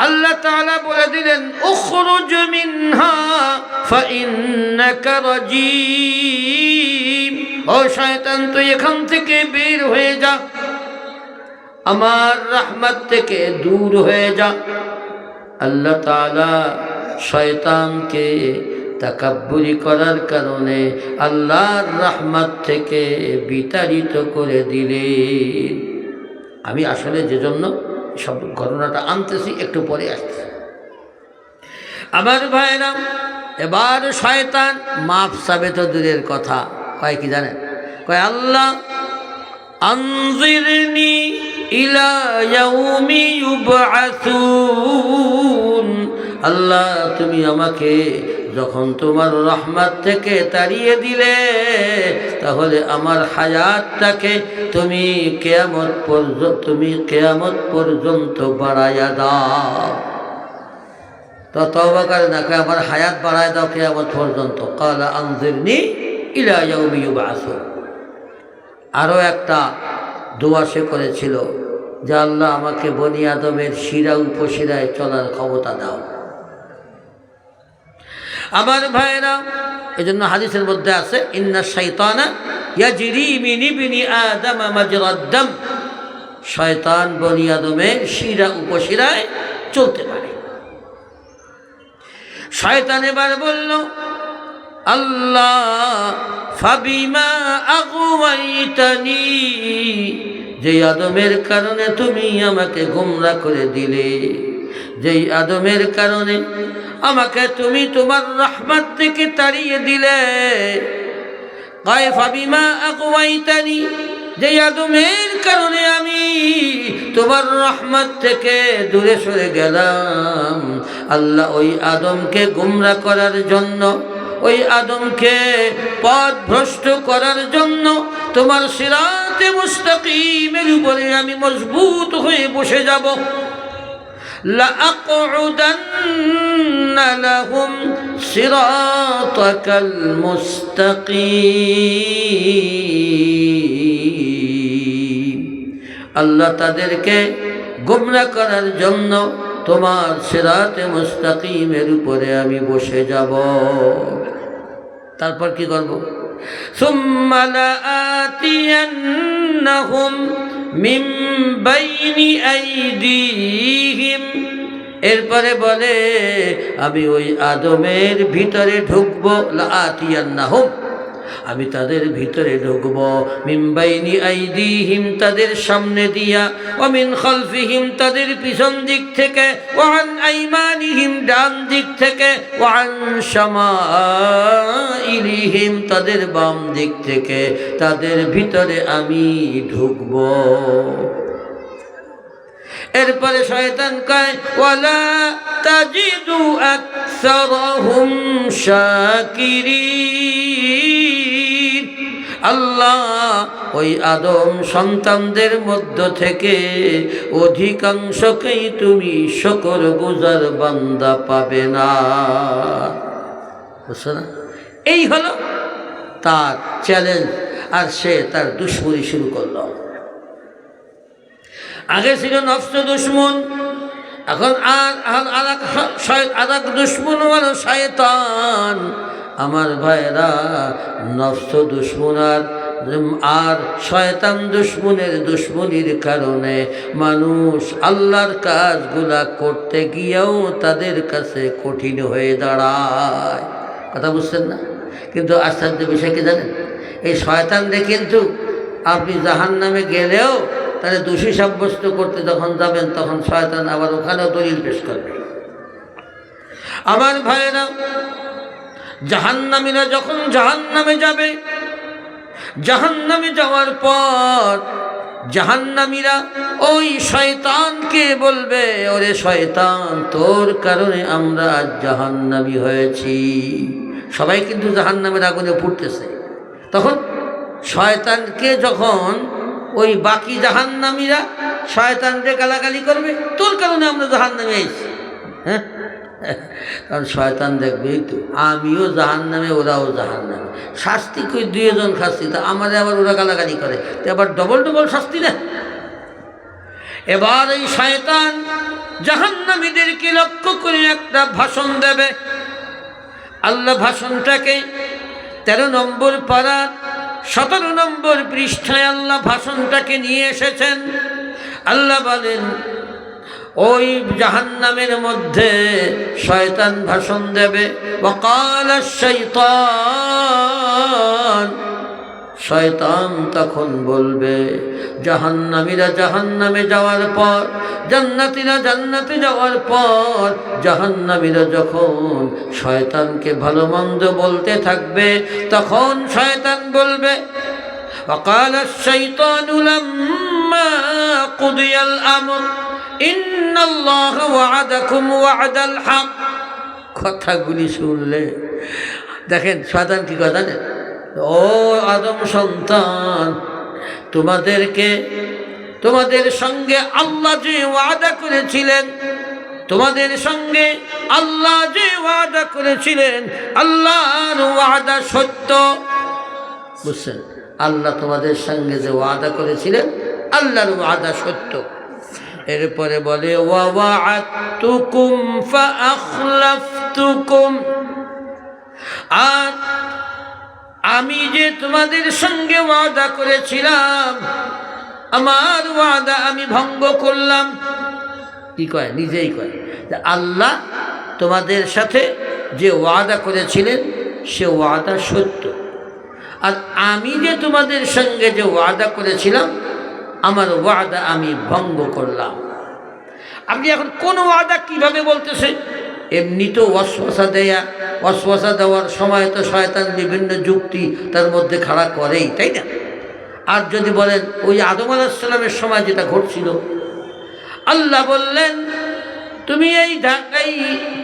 আল্লাহ তাআলা বলে দিলেন উখরুজ মিনহা ফাইন্নাকা রাজিম, ও শয়তান তুই এখান থেকে বের হয়ে যা, আমার রহমত থেকে দূর হয়ে যা। আল্লাহ তাআলা শয়তানকে তাকাব্বুরি করার কারণে আল্লাহর রহমত থেকে বিতাড়িত করে দিলেন। আমি আসলে যে জন্য সব ঘটনাটা আনতেছি একটু পরে আসতেছি। আমার ভাইরা, এবার শয়তান মাফ চাবে তো দূরের কথা, কয় কি জানেন? কয় আল্লাহ আনজিরনি ইলা ইয়াউমি ইউবআসুন, আল্লাহ তুমি আমাকে যখন তোমার রহমত থেকে তাড়িয়ে দিলে, তাহলে আমার হায়াতটাকে তুমি কিয়ামত পর্যন্ত বাড়াইয়া দাও। তো তওবা করে না, কয় আমার হায়াত বাড়ায় দাও কিয়ামত পর্যন্ত। ক্বালা আনজিরনি ইলা ইয়াউমি ইউবআসুন। আরও একটা দোয়া সে করেছিল যে আল্লাহ আমাকে বনি আদমের শিরা উপশিরায় চলার ক্ষমতা দাও। আমার ভাইরা, এজন্য হাদিসের মধ্যে আছে ইন্না শাইতানা ইয়াজরি মিন ইবনি আদম মাজরাদ দাম, শয়তান বনি আদমের শিরা উপশিরায় চলতে পারে। শয়তান এবার বলল আল্লাহ ফাবিমা আগওয়াইতানি, যেই আদমের কারণে তুমি আমাকে গোমরাহ করে দিলে, যেই আদমের কারণে আমাকে তুমি তোমার রহমত থেকে তাড়িয়ে দিলে, কায়ফা বিমা আগওয়াইতানি, যে আদমের কারণে আমি তোমার রহমত থেকে দূরে সরে গেলাম। আল্লাহ ওই আদমকে গুমরা করার জন্য, ওই আদমকে পথ ভ্রষ্ট করার জন্য তোমার সিরাতে মুস্তাকিমের উপরে আমি মজবুত হয়ে বসে যাব। লাআকউদান্না লাহুম সিরাতাকাল মুস্তাকিম, আল্লাহ তাদেরকে গোমরা করার জন্য তোমার সিরাতে মুস্তাকিমের উপরে আমি বসে যাব। তারপর কি করব? সুম্মা লাআতিয়ান্নাহুম মিন বাইনি আইদিহিম, এরপরে বলে আমি ওই আদমের ভিতরে ঢুকবো। লাআতিয়ান্নাহুম, আমি তাদের ভিতরে ঢুকব। মিন বাইনি আইদিহিম, তাদের সামনে দিয়া, ওয়া মিন খালফিহিম, তাদের পিছন দিক থেকে, ওয়া আন আইমানিহিম, ডান দিক থেকে, ওয়া আন শামাইলিহিম, তাদের বাম দিক থেকে, তাদের ভিতরে আমি ঢুকব। এরপরে শয়তান কয় ওয়ালা তাজিদু আকসারহুম শাকিরিন, আল্লাহ ওই আদম সন্তানদের মধ্য থেকে অধিকাংশকেই তুমি শুকরগুজার বান্দা পাবে না। বুঝছো না? এই হলো তার চ্যালেঞ্জ, আর সে তার দুশ্মনী শুরু করল। আগে ছিল নফস দুশ্মন, এখন আর এক দুশ্মন হলো শয়তান। আমার ভাইরা, নফস দুশ্মন আর শয়তান দুশ্মনের দুশ্মনির কারণে মানুষ আল্লাহর কাজগুলা করতে গিয়েও তাদের কাছে কঠিন হয়ে দাঁড়ায়। কথা বুঝছেন না? কিন্তু আশ্চর্য বিষয় কি জানেন? এই শয়তানরে কিন্তু আপনি জাহান্নামে গেলেও তাহলে দোষী সাব্যস্ত করতে যখন যাবেন তখন শয়তান আবার ওখানেও দলিল পেশ করবে। আমার ভাইয়েরা, জাহান্নামীরা যখন জাহান্নামে যাবে, জাহান্নামে যাওয়ার পর জাহান্নামীরা ওই শয়তানকে বলবে, ওরে শয়তান, তোর কারণে আমরা আজ জাহান্নামী হয়েছি। সবাই কিন্তু জাহান্নামের আগুনে পুড়তেছে। তখন শয়তানকে যখন ওই বাকি জাহান্নামীরা শয়তানকে গালাগালি করবে, তোর কারণে আমরা জাহান্নামে এসেছি। হ্যাঁ, কারণ শয়তান দেখবে তো আমিও জাহান্নামে, ওরাও জাহান্নামে, শাস্তি কই দুইজন খাচ্ছি, তা আমাদের আবার ওরা গালাগালি করে, তো আবার ডবল ডবল শাস্তি না। এবার এই শয়তান জাহান্নামীদেরকে লক্ষ্য করে একটা ভাষণ দেবে। আল্লাহ ভাষণটাকে 13 নম্বর পারা 17 নম্বর পৃষ্ঠায় আল্লাহ ভাষণটাকে নিয়ে এসেছেন। আল্লাহ বলেন, ওই জাহান্নামের মধ্যে শয়তান ভাষণ দেবে। ওয়াকালা শাইতান, শয়তান তখন বলবে, জাহান্নামীরা জাহান্নামে যাওয়ার পর, জান্নাতীরা জান্নাতে যাওয়ার পর, জাহান্নামীরা যখন শয়তানকে ভালো মন্দ বলতে থাকবে, তখন শয়তান বলবে, ওয়াকালা শাইতানু লাম্মা কুদিয়াল আমর ইন্নাল্লাহা ওয়া'আদাকুম ওয়া'দাল হক। কথাগুলি শুনলে দেখেন শয়তান কি কথা জানেন? ও আদম সন্তান, তোমাদের সঙ্গে আল্লাহ যে ওয়াদা করেছিলেন, তোমাদের সঙ্গে আল্লাহ যে ওয়াদা করেছিলেন, আল্লাহর ওয়াদা সত্য। বুঝছেন? আল্লাহ তোমাদের সঙ্গে যে ওয়াদা করেছিলেন, আল্লাহর ওয়াদা সত্য। এরপরে বলে ওয়া ওয়া'আদতুকুম ফাআখলাফতুকুম, আর আমি যে তোমাদের সঙ্গে ওয়াদা করেছিলাম, আমার ওয়াদা আমি ভঙ্গ করলাম। কি কয়? নিজেই কয় যে আল্লাহ তোমাদের সাথে যে ওয়াদা করেছিলেন সে ওয়াদা সত্য, আর আমি যে তোমাদের সঙ্গে যে ওয়াদা করেছিলাম আমার ওয়াদা আমি ভঙ্গ করলাম। আপনি এখন কোন ওয়াদা কিভাবে বলতেছে এমনি তো ওয়াসওয়াসা দেওয়ার সময় তো শয়তান বিভিন্ন যুক্তি তার মধ্যে খাড়া করেই, তাই না? আর যদি বলেন ওই আদম আলাইহিস সালামের সময় যেটা ঘটছিল, আল্লাহ বললেন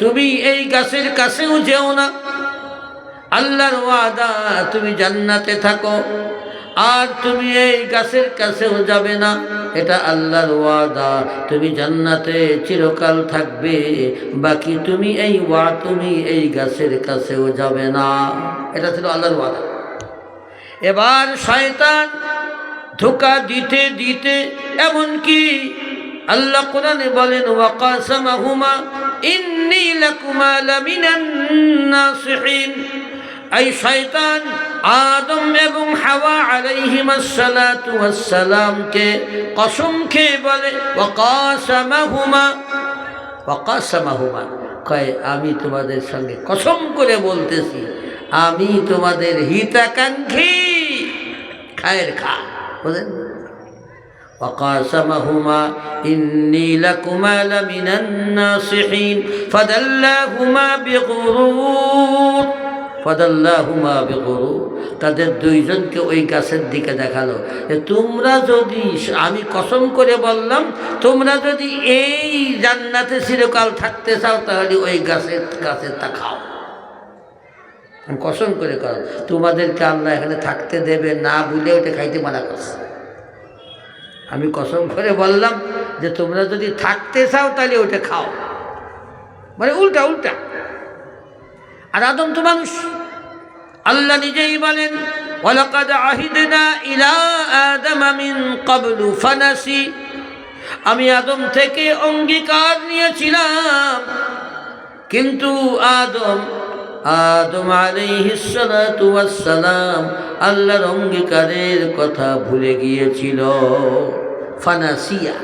তুমি এই গাছের কাছেও যেও না, আল্লাহর ওয়াদা তুমি জান্নাতে থাকো, আর তুমি এই গাছের কাছেও যাবে না, এটা আল্লাহর ওয়াদা, তুমি জান্নাতে চিরকাল থাকবে, বাকি তুমি এই গাছের কাছেও যাবে না। এটা ছিল আল্লাহর ওয়াদা। এবার শয়তান ধোঁকা দিতে দিতে এমনকি আল্লাহ কোরআনে বলেন ওয়াকাসামাহুমা ইন্নী লাকুমা লামিনান নাসিহিন। এই শয়তান আদম এবং হাওয়া আলাইহিমাস সালাতু ওয়াস সালামকে কসম খেয়ে বলে ওয়াকাসামাহুমা কয় আমি তোমাদের সঙ্গে কসম করে বলতেছি, আমি তোমাদের হিতাকাঙ্ক্ষী, খায়ের খা, বুঝলেন? وقاسمهما إني لكما لمن الناصحين فدلاهما بغرور তাদের দুইজনকে ওই গাছের দিকে দেখালো যে তোমরা যদি, আমি কসম করে বললাম, তোমরা যদি এই জান্নাতে চিরকাল থাকতে চাও তাহলে ওই গাছের তা খাও। কসম করে করো, তোমাদেরকে আল্লাহ এখানে থাকতে দেবে না বলে ওটা খাইতে মানা করছে। আমি কসম করে বললাম যে তোমরা যদি থাকতে চাও তাহলে ওটা খাও, মানে উল্টা। আর আদম তো মানুষ, আল্লাহ নিজেই বলেন ওয়ালাকাদ আহিদনা ইলা আদামা মিন ক্বাবলু ফানাসি, আমি আদম থেকে অঙ্গীকার নিয়েছিলাম, কিন্তু আদম আলাইহিস সালাতু ওয়াস সালাম আল্লাহর অঙ্গীকারের কথা ভুলে গিয়েছিল। ফানাসিয়া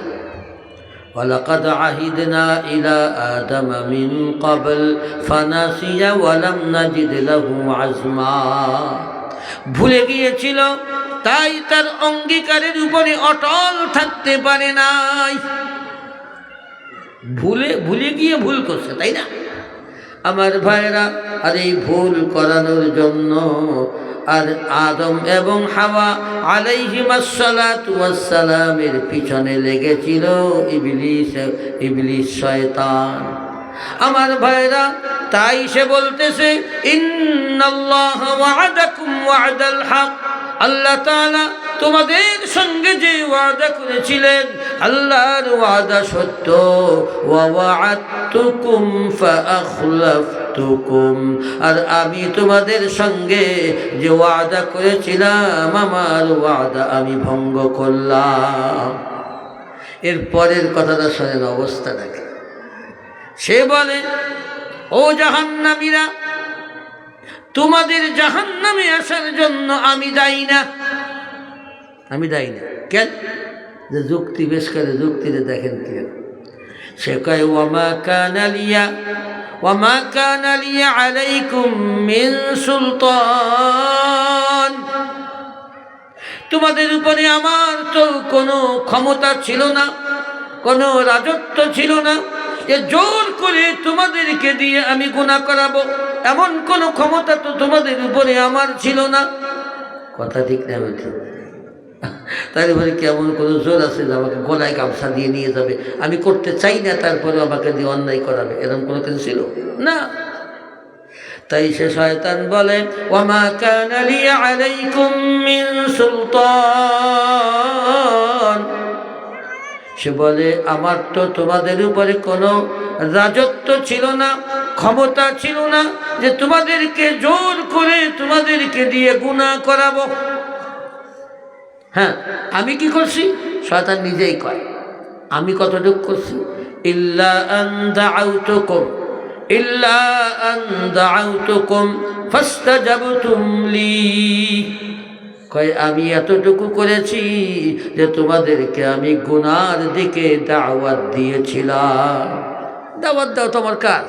ওয়ালাকাদ আহিদনা ইলা আদামা মিন ক্বাবল ফানাসিয়া ওয়ালাম নাজিদ লাহু আজমা। ভুলে গিয়েছিল, তাই তার অঙ্গীকারের উপরে অটল থাকতে পারে নাই। ভুলে গিয়ে ভুল করছে, তাই না আমার ভাইরা? আর এই ভুল করানোর জন্য আর আদম এবং হাওয়া আলাইহিমাস সালাতু ওয়াস সালামের পিছনে লেগেছিল ইবলিস শয়তান। আমার ভাইরা, তাই সে বলতেছে ইন্নাল্লাহা ওয়া'আদাকুম ওয়া'দাল হক, আল্লাহ তাআলা তোমাদের সঙ্গে যে ওয়াদা করেছিলেন আল্লাহর ওয়াদা সত্য। ওয়া ওয়া'আদতুকুম ফাআখলাফতুকুম, আর আমি তোমাদের সঙ্গে যে ওয়াদা করেছিলাম আমার ওয়াদা আমি ভঙ্গ করলাম। এর পরের কথাটা শোনেন, অবস্থা দেখে। সে বলে ও জাহান্নামীরা, তোমাদের জাহান্নামে আসার জন্য আমি দায়ী না। কেন? যে যুক্তি বেশ করে, যুক্তিতে দেখেন কি সে কয় ওয়ামা কানা লিয়া আলাইকুম মিন সুলতান, তোমাদের উপরে আমার তো কোনো ক্ষমতা ছিল না, কোনো রাজত্ব ছিল না যে জোর করে তোমাদেরকে দিয়ে আমি গুনাহ করাবো, এমন কোনো ক্ষমতা তো তোমাদের উপরে আমার ছিল না। কথা ঠিক না? ঠিক। তাই বলে কেমন কোনো জোর আছে যে আমাকে গলায় গামছা দিয়ে নিয়ে যাবে, আমি করতে চাই না তারপরে আমাকে দিয়ে অন্যায় করাবে, এরকম কোনো কিছু ছিল না। তাই সে শয়তান বলে ওয়ামা কানা লি আলাইকুম মিন সুলতান, সে বলে আমার তো তোমাদের উপরে কোনো রাজত্ব ছিল না, ক্ষমতা ছিল না যে তোমাদেরকে জোর করে তোমাদেরকে দিয়ে গুনাহ করাবো। হ্যাঁ, আমি কি করছি? শয়তান নিজেই কয় আমি কতটুকু করছি। ইল্লা আন দাআউতুকুম ফাস্তাজাবতুম লি, কয় আমি এতটুকু করেছি যে তোমাদেরকে আমি গুনার দিকে দাওয়াত দিয়েছিলাম। দাওয়াত দাও তোমার কাজ,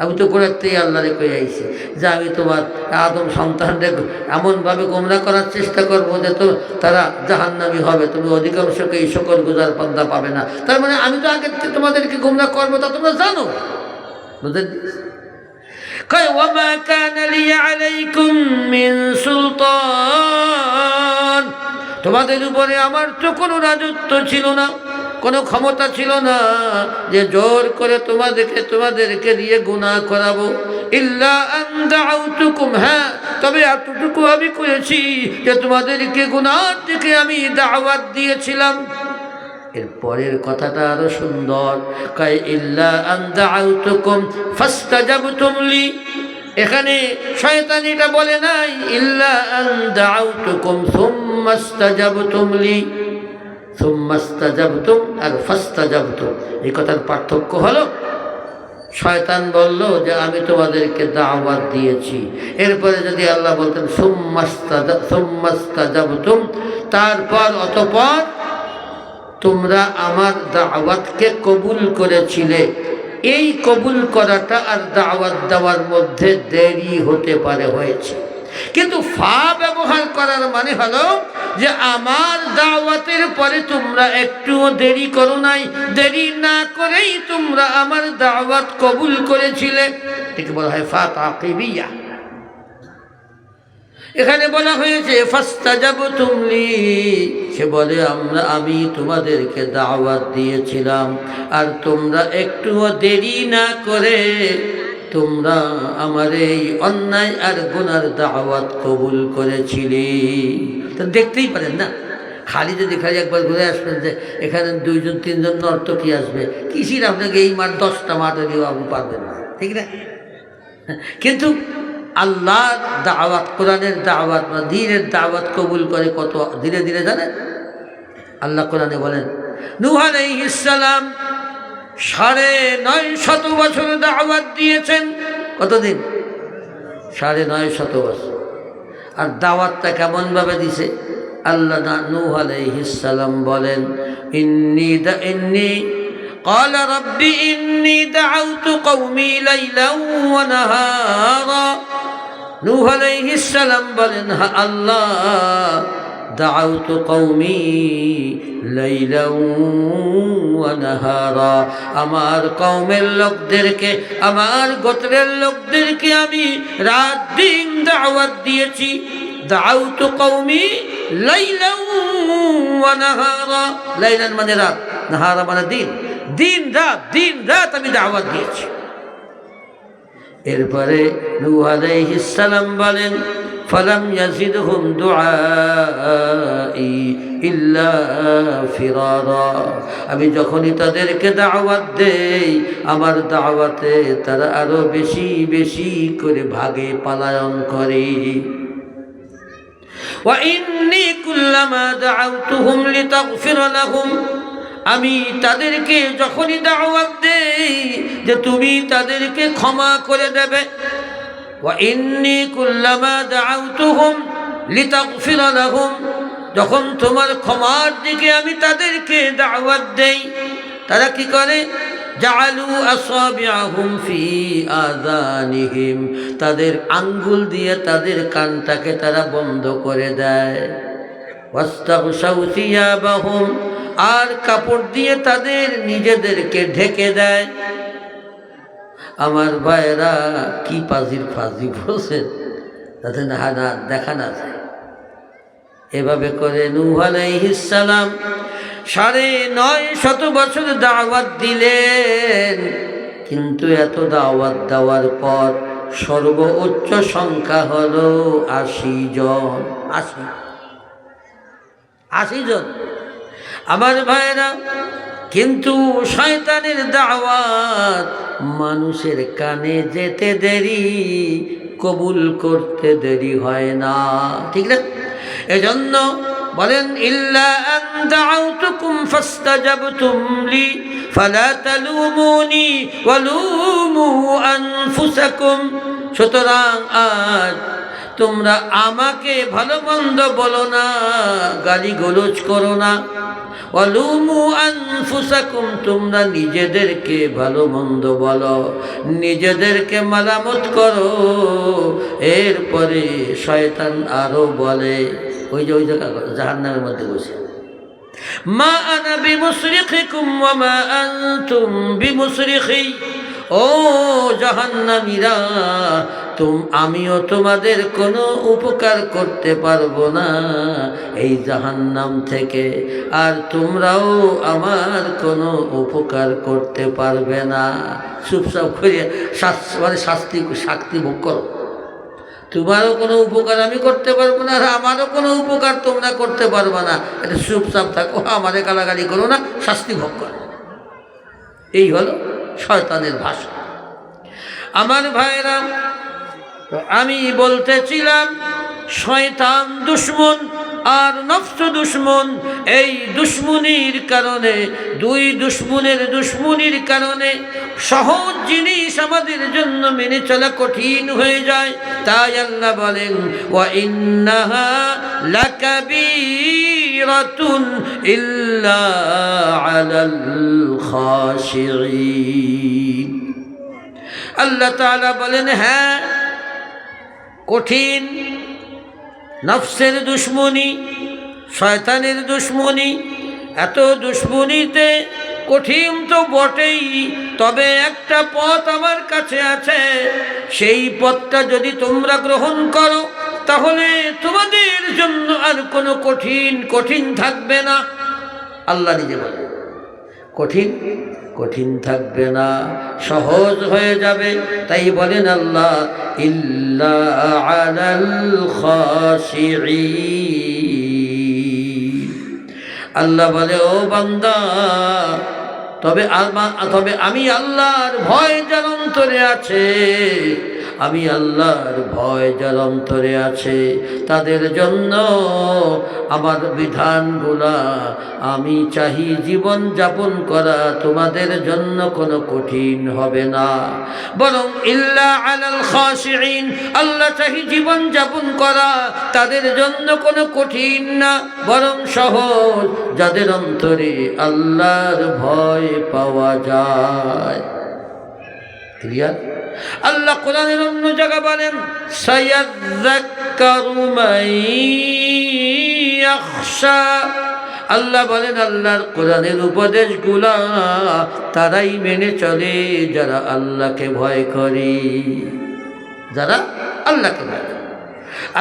আমি তো করেতেই আল্লাহরে কয়ে আইছি যে আমি তোমার আদম সন্তানদের এমনভাবে গোমরাহ করার চেষ্টা করবো যে তো তারা জাহান্নামী হবে, তুমি অধিকাংশকে এই সকল গুজার পান্তা পাবে না। তার মানে আমি তো আগে তোমাদেরকে গোমরাহ করবো তা তোমরা জানো, বুঝলেন? কয় ওয়ামা কানা লি আলাইকুম মিন সুলতান, তোমাদের উপরে আমার তো কোনো রাজত্ব ছিল না, কোনো ক্ষমতা ছিল না যে জোর করে তোমাদেরকে দিয়ে গুনাহ করাবো। ইল্লা আন দাউতুকুম, হ্যাঁ তবে এতটুকু আমি করেছি যে তোমাদেরকে গুনাহ থেকে আমি দাওয়াত দিয়েছিলাম। এর পরের কথাটা আরো সুন্দর, কাই ইল্লা আন দাউতুকুম ফাস্তাজাবতুম লি। এখানে শয়তান এটা বলে নাই ইল্লা আন দাউতুকুম সুম্মাস্তাজাবতুম লি। সুম্মাস্তাজাবতুম আর ফাস্তাজাবতুম, এই কথার পার্থক্য হলো শয়তান বলল যে আমি তোমাদেরকে দাওয়াত দিয়েছি, এরপরে যদি আল্লাহ বলতেন সুম্মাস্তাজাবতুম, তারপর অতঃপর তোমরা আমার দাওয়াতকে কবুল করেছিলে, এই কবুল করাটা আর দাওয়াত দেওয়ার মধ্যে দেরি হতে পারে হয়েছে। কিন্তু ফা ব্যবহার করার মানে হলো যে আমার দাওয়াতের পরে তোমরা একটুও দেরি করো নাই, দেরি না করেই তোমরা আমার দাওয়াত কবুল করেছিলে, এটাকে বলা হয় ফা তাকিবিয়া। এখানে বলা হয়েছে ফাস্তাজাবতুম লি, সে বলে আমি তোমাদেরকে দাওয়াত দিয়েছিলাম আর তোমরা একটুও দেরি না করে তোমরা আমার এই অন্যায় আর গুনার দাওয়াত কবুল করেছিলে। তো দেখতেই পারেন না, খালি যদি একবার ঘুরে আসবেন যে এখানে 2-3জন নর্তকী আসবে, কিসির আপনাকে এই মাঠ 10টা মাঠ দিয়েও আপনি পারবেন না, ঠিক না? কিন্তু আল্লাহর দাওয়াত, কোরআনের দাওয়াত বা দ্বীনের দাওয়াত কবুল করে কত ধীরে ধীরে জানেন? আল্লাহ কোরআনে বলেন নূহ আলাইহিস সালাম 950 বছর দাওয়াত দিয়েছেন। কতদিন? 950 বছর। আর দাওয়াতটা কেমন ভাবে দিছে? আল্লাহ নূহ আলাইহিস সালাম বলেন ইন্নী قال رب إني دعوت قومي ليلا ونهارا। নূহ আলাইহিস সালাম বলেন আল্লাহ দাউতু কওমি লাইলান ওয়া নাহারা, আমার কওমের লোকদেরকে, আমার গোত্রের লোকদেরকে আমি রাত দিন দাওয়াত দিয়েছি। দাউতু কওমি লাইলান ওয়া নাহারা, লাইলান মানে রাত, নাহারা মানে দিন, দিন রাত আমি দাওয়াত দিয়েছি। এরপরে নূহ আলাইহিস সালাম বলেন ফালাম ইয়াজিদহুম দুআই ইল্লা ফিরারা, আমি যখনই তাদেরকে দাওয়াত দেই আমার দাওয়াতে তারা আরো বেশি বেশি করে ভাগে পলায়ন করে। ওয়া ইন্নী কুল্লামা দাআউতুহুম লিতাগফিরা লাহুম, আমি তাদেরকে যখনই দাওয়াত দেই যে তুমি তাদেরকে ক্ষমা করে দেবে, ওয়া ইন্নী কুল্লামা দাআউতুহুম লিতাগফিরা লাহুম, যখন তোমার ক্ষমার দিকে আমি তাদেরকে দাওয়াত দেই, তারা কি করে? জাআলু আসাবিআহুম ফি আযানিহিম, তাদের আঙ্গুল দিয়ে তাদের কানটাকে তারা বন্ধ করে দেয়। ওয়াস্তাগশাউ সিয়াবাহুম, আর কাপড় দিয়ে তাদের নিজেদেরকে ঢেকে দেয়। আমার ভাইরা কি পাজির ফাজি বলছেন, তাতে না দেখা না যায়। এভাবে করে নূহ আলাইহিস সালাম 950 বছর দাওয়াত দিলেন, কিন্তু এত দাওয়াত দেওয়ার পর সর্বোচ্চ সংখ্যা হলো 80 জন। 80 জন আমার ভাইরা। কিন্তু শয়তানের দাওয়াত মানুষের কানে যেতে দেরি, কবুল করতে দেরি হয় না, ঠিক না? এজন্য বলেন ইল্লা আন দাউতুকুম ফাস্তাজাবতুম লি ফালা তালুমুনি ওয়ালুমু আনফুসাকুম। সুতরাং আজ তোমরা আমাকে ভালো মন্দ বলো না, গালি গোলজ করো না। ওয়ালুমু আনফুসাকুম, তোমরা নিজেদেরকে ভালো মন্দ বলো, নিজেদেরকে মালামত করো। এরপরে শয়তান আরো বলে, ওই জায়গা জাহান্নামের মধ্যে বসে, মা আনা বিমুসরিখিকুম ওয়া মা আনতুম বিমুসরিখি ও জাহান্নামীরা, আমিও তোমাদের কোনো উপকার করতে পারবো না এই জাহান্নাম থেকে, আর তোমরাও আমার কোনো উপকার করতে পারবে না। চুপচাপ করে শাস্তি ভোগ করো। তোমারও কোনো উপকার আমি করতে পারবো না, আর আমারও কোনো উপকার তোমরা করতে পারবে না। এটা চুপচাপ থাকো, আমাদের গালাগালি করো না, শাস্তি ভোগ করো। এই হলো শয়তানের ভাষা। আমার ভাইরা, তো আমি বলতেছিলাম শয়তান দুশ্মন আর নফস দুশ্মন। এই দুশ্মনির কারণে, দুই দুশ্মনির কারণে সহজ জিনিস আমাদের জন্য মেনে চলা কঠিন হয়ে যায়। তাই আল্লাহ বলেন, ওয়া ইন্নাহা লাকাবীরাতুন ইল্লা আলাল খাশিঈন। আল্লাহ তাআলা বলেন, হ্যাঁ কঠিন, নফসের দুশ্মনী, শয়তানের দুশ্মনী, এত দুশ্মনীতে কঠিন তো বটেই, তবে একটা পথ আমার কাছে আছে, সেই পথটা যদি তোমরা গ্রহণ করো তাহলে তোমাদের জন্য আর কোনো কঠিন থাকবে না। আল্লাহ নিজে বলেন, কঠিন থাকবে না, সহজ হয়ে যাবে। তাই বলেন আল্লাহ, ইল্লা আলাল খাশিঈন। আল্লাহ বলে, ও বান্দা, তবে আমি আল্লাহর ভয় যার অন্তরে আছে, আমি আল্লাহর ভয় যার অন্তরে আছে, তাদের জন্য আমার বিধানগুলা আমি চাহি জীবন যাপন করা তোমাদের জন্য কোনো কঠিন হবে না, বরং ইল্লা আলাল খাশিঈন, আল্লাহ চাহি জীবন যাপন করা তাদের জন্য কোনো কঠিন না, বরং সহজ, যাদের অন্তরে আল্লাহর ভয় পাওয়া যায়। ক্লিয়ার? আল্লাহ কোরআনের অন্য জায়গা বলেন, সায়াযাক্কারু মান ইয়াখশা। আল্লাহ বলেন, আল্লাহর কোরআনের উপদেশগুলা তারাই মেনে চলে যারা আল্লাহকে ভয় করে, যারা আল্লাহকে ভয় করে।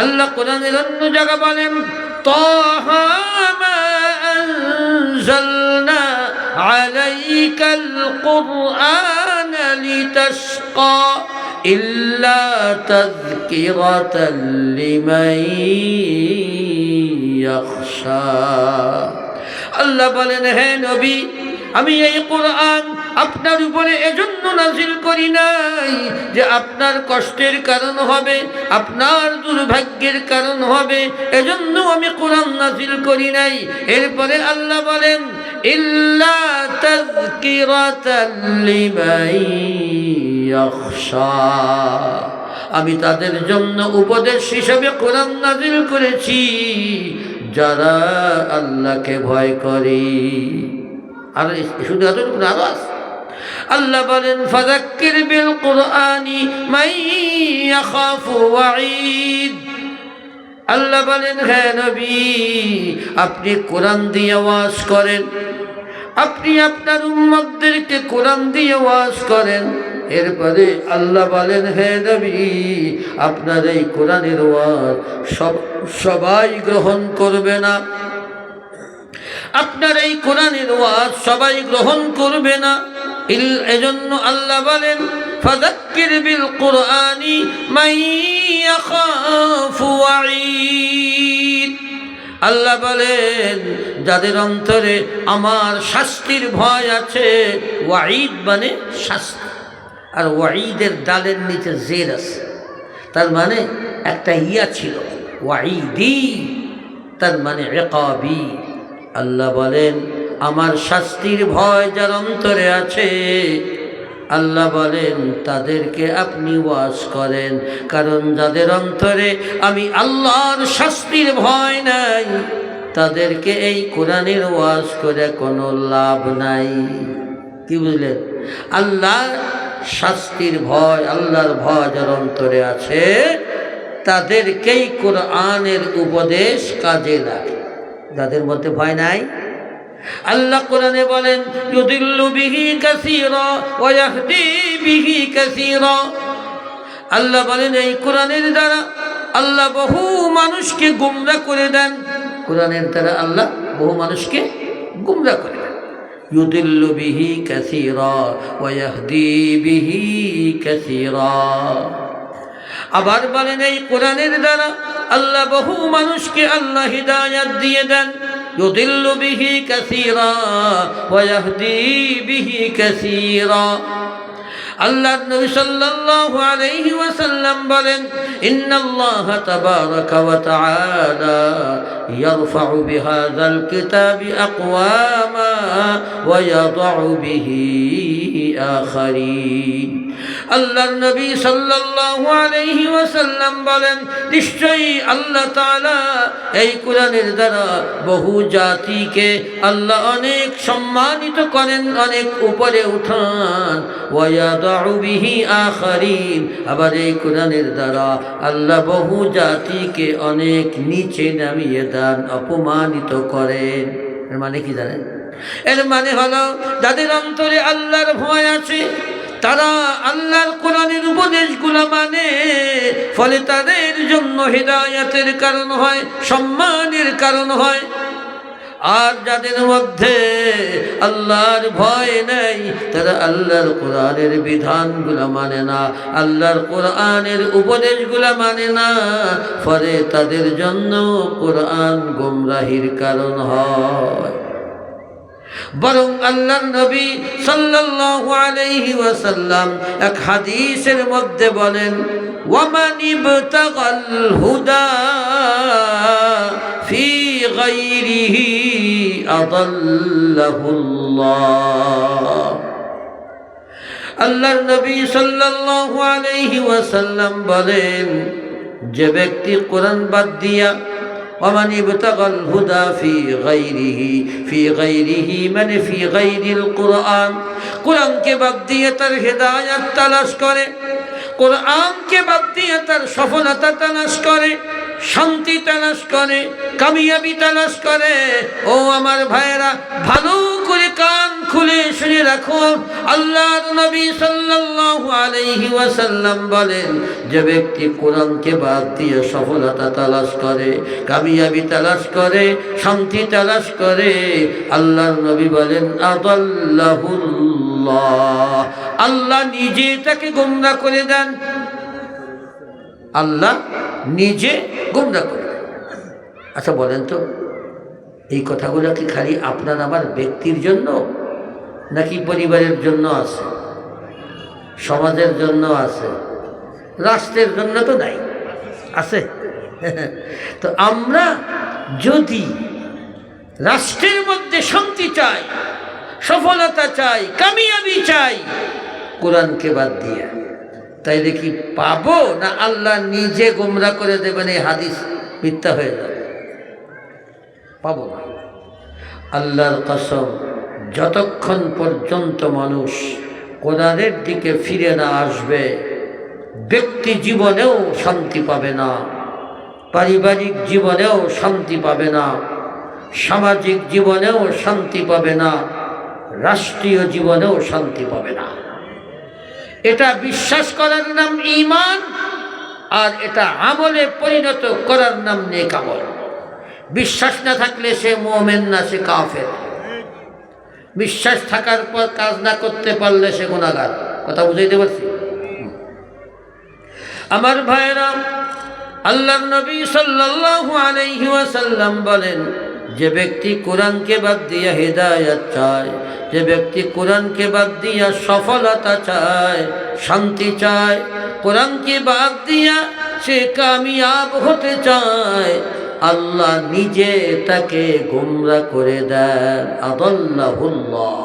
আল্লাহ কোরআনের অন্য জায়গা বলেন, তাহা মা আনজালনা আলাইকাল কুরআন লিতাশকা ইল্লা তাযকিরাতাল লিমান ইয়াখশা। আল্লাহ বলেন, হে নবী, আমি এই কোরআন আপনার উপরে এজন্য নাজিল করি নাই যে আপনার কষ্টের কারণ হবে, আপনার দুর্ভাগ্যের কারণ হবে, এজন্য আমি কোরআন নাজিল করি নাই। এরপরে আল্লাহ বলেন, ইল্লা তাযকিরাতাল লিমান ইয়াখশা, আমি তাদের জন্য উপদেশ হিসেবে কোরআন নাজিল করেছি যারা আল্লাহকে ভয় করে। আর শুধু এতটুকু আরো আছে। আল্লাহ বলেন, ফাযাক্কির বিল কুরআনি মান ইয়াখাফু ওয়াঈদ। আল্লাহ বলেন, হে নবী, আপনি কোরআন দিয়ে ওয়াজ করেন, আপনি আপনার উম্মতদেরকে কোরআন দিয়ে ওয়াজ করেন। এরপরে আল্লাহ বলেন, হে নবী, আপনার এই কোরআনের ওয়াজ সবাই গ্রহণ করবে না, আপনার এই কোরআনের ওয়াজ সবাই গ্রহণ করবে না। এজন্য আল্লাহ বলেন, ফাযাক্কির বিল কুরআনি মান ইয়াখাফু ওয়াঈদ। আল্লাহ বলেন, যাদের অন্তরে আমার শাস্তির ভয় আছে, ওয়াঈদ মানে শাস্তি, আর ওয়াঈদের ডালের নিচে জের আছে, তার মানে একটা ইয়া ছিল, ওয়াঈদি, তার মানে ইকাবি। আল্লাহ বলেন, আমার শাস্তির ভয় যার অন্তরে আছে, আল্লাহ বলেন তাদেরকে আপনি ওয়াজ করেন, কারণ যাদের অন্তরে আমি আল্লাহর শাস্তির ভয় নাই, তাদেরকে এই কোরআনের ওয়াজ করে কোনো লাভ নাই। কি বুঝলেন? আল্লাহর শাস্তির ভয়, আল্লাহর ভয় যার অন্তরে আছে, তাদেরকেই কোরআনের উপদেশ কাজে লাগে। যাদের মধ্যে ভয় নাই, আল্লাহ কোরআনে বলেন ইউদিল্লু বিহি কাসীরা ওয়া ইয়াহদি বিহি কাসীরা। আল্লাহ বলেন এই কোরআনের দ্বারা আল্লাহ বহু মানুষকে গুমরাহ করে দেন। কোরআনের দ্বারা আল্লাহ বহু মানুষকে গুমরাহ করে দেন। ইউদিল্লু বিহি কাসীরা ওয়া ইয়াহদি বিহি কাসীরা। আবার বলেন এই কোরআনের দ্বারা আল্লাহ বহু মানুষকে আল্লাহ হিদায়াত দিয়ে দেন। ইউদিল্লু বিহি কাসীরা ওয়া ইয়াহদি বিহি কাসীরা। আল্লাহর নবী সাল্লাল্লাহু আলাইহি ওয়াসাল্লাম বলেন ইন্নাল্লাহা তাবারাকা ওয়া তাআলা ইয়ারফাউ বিহাযাল কিতাবি আকওয়ামা ওয়া ইয়াদউ বিহি আখারিন। আল্লাহর নবী সাল্লাল্লাহু আলাইহি ওয়াসাল্লাম বলেন নিশ্চয়ই আল্লাহ তাআলা এই কোরআনের দ্বারা বহু জাতিকে আল্লাহ অনেক সম্মানিত করেন, অনেক উপরে উঠান। ওয়া ইয়াদউ বিহি আখারিন। আবার এই কোরআনের দ্বারা আল্লাহ বহু জাতিকে অনেক নিচে নামিয়ে দেন, অপমানিত করেন। এর মানে কি জানেন? এর মানে হলো যাদের অন্তরে আল্লাহর ভয় আছে তারা আল্লাহর কোরআনের উপদেশগুলো মানে, ফলে তাদের জন্য হিদায়াতের কারণ হয়, সম্মানের কারণ হয়। আর যাদের মধ্যে আল্লাহর ভয় নেই তারা আল্লাহর কোরআনের বিধানগুলো মানে না, আল্লাহর কোরআনের উপদেশগুলো মানে না, ফলে তাদের জন্য কোরআন গোমরাহির কারণ হয়। বরং আল্লাহর নবী সাল্লাল্লাহু আলাইহি ওয়াসাল্লাম এক হাদিসের মধ্যে বলেন ওয়ামান ইবতাগাল হুদা ফি গায়রিহি আদাল্লাহুল্লাহ। আল্লাহর নবী সাল্লাল্লাহু আলাইহি ওয়াসাল্লাম বলেন যে ব্যক্তি কোরআন বাদ দিয়া ومن ابتغى الهدى في غيره من في غير القرآن قرآن के बाद दिए तर हिदायत तलाश करे, কোরআন কে বাদ দিয়ে তার সফলতা তালাশ করে, শান্তি তালাশ করে, কামিয়াবি তালাশ করে। ও আমার ভাইয়েরা, ভালো করে কান খুলে শুনে রাখো, আল্লাহর নবী সাল্লাল্লাহু আলাইহি ওয়াসাল্লাম বলেন যে ব্যক্তি কোরআনকে বাদ দিয়ে সফলতা তালাশ করে, কামিয়াবি তালাশ করে, শান্তি তালাশ করে, আল্লাহর নবী বলেন আদাল্লাহুল্লাহ, আল্লাহ নিজে তাকে গোমরাহ করে দেন। আল্লাহ নিজে গোমরাহ করে দেন। আচ্ছা বলেন তো, এই কথাগুলো কি খালি আপনার আমার ব্যক্তির জন্য নাকি পরিবারের জন্য আছে, সমাজের জন্য আছে, রাষ্ট্রের জন্য তো নাই, আছে? তো আমরা যদি রাষ্ট্রের মধ্যে শান্তি চাই, সফলতা চাই, কামিয়াবি চাই কোরআনকে বাদ দিয়ে, তাইলে কি পাবো না আল্লাহ নিজে গোমরাহ করে দেবেন? এই হাদিস মিথ্যা হয়ে যাবে, পাবো না। আল্লাহর কসম, যতক্ষণ পর্যন্ত মানুষ কোরআনের দিকে ফিরে না আসবে ব্যক্তি জীবনেও শান্তি পাবে না, পারিবারিক জীবনেও শান্তি পাবে না, সামাজিক জীবনেও শান্তি পাবে না, রাষ্ট্রীয় জীবনেও শান্তি পাবে না। এটা বিশ্বাস করার নাম ঈমান, আর এটা আমলে পরিণত করার নাম নেক আমল। বিশ্বাস না থাকলে সে মুমিন না, সে কাফের। বিশ্বাস থাকার পর কাজ না করতে পারলে সে গুনাহগার। কথা বুঝাইতে পারছি? আমার ভাইরা, আল্লাহর নবী সাল্লাল্লাহু আলাইহি ওয়াসাল্লাম বলেন যে ব্যক্তি কোরআনকে বাদ দিয়া হিদায়াত চায়, যে ব্যক্তি কোরআনকে বাদ দিয়া সফলতা চায়, শান্তি চায়, কোরআনকে বাদ দিয়া সে কামিয়াব হতে চায়, আল্লাহ নিজে তাকে গোমরাহ করে দেন। আদাল্লাহুল্লাহ।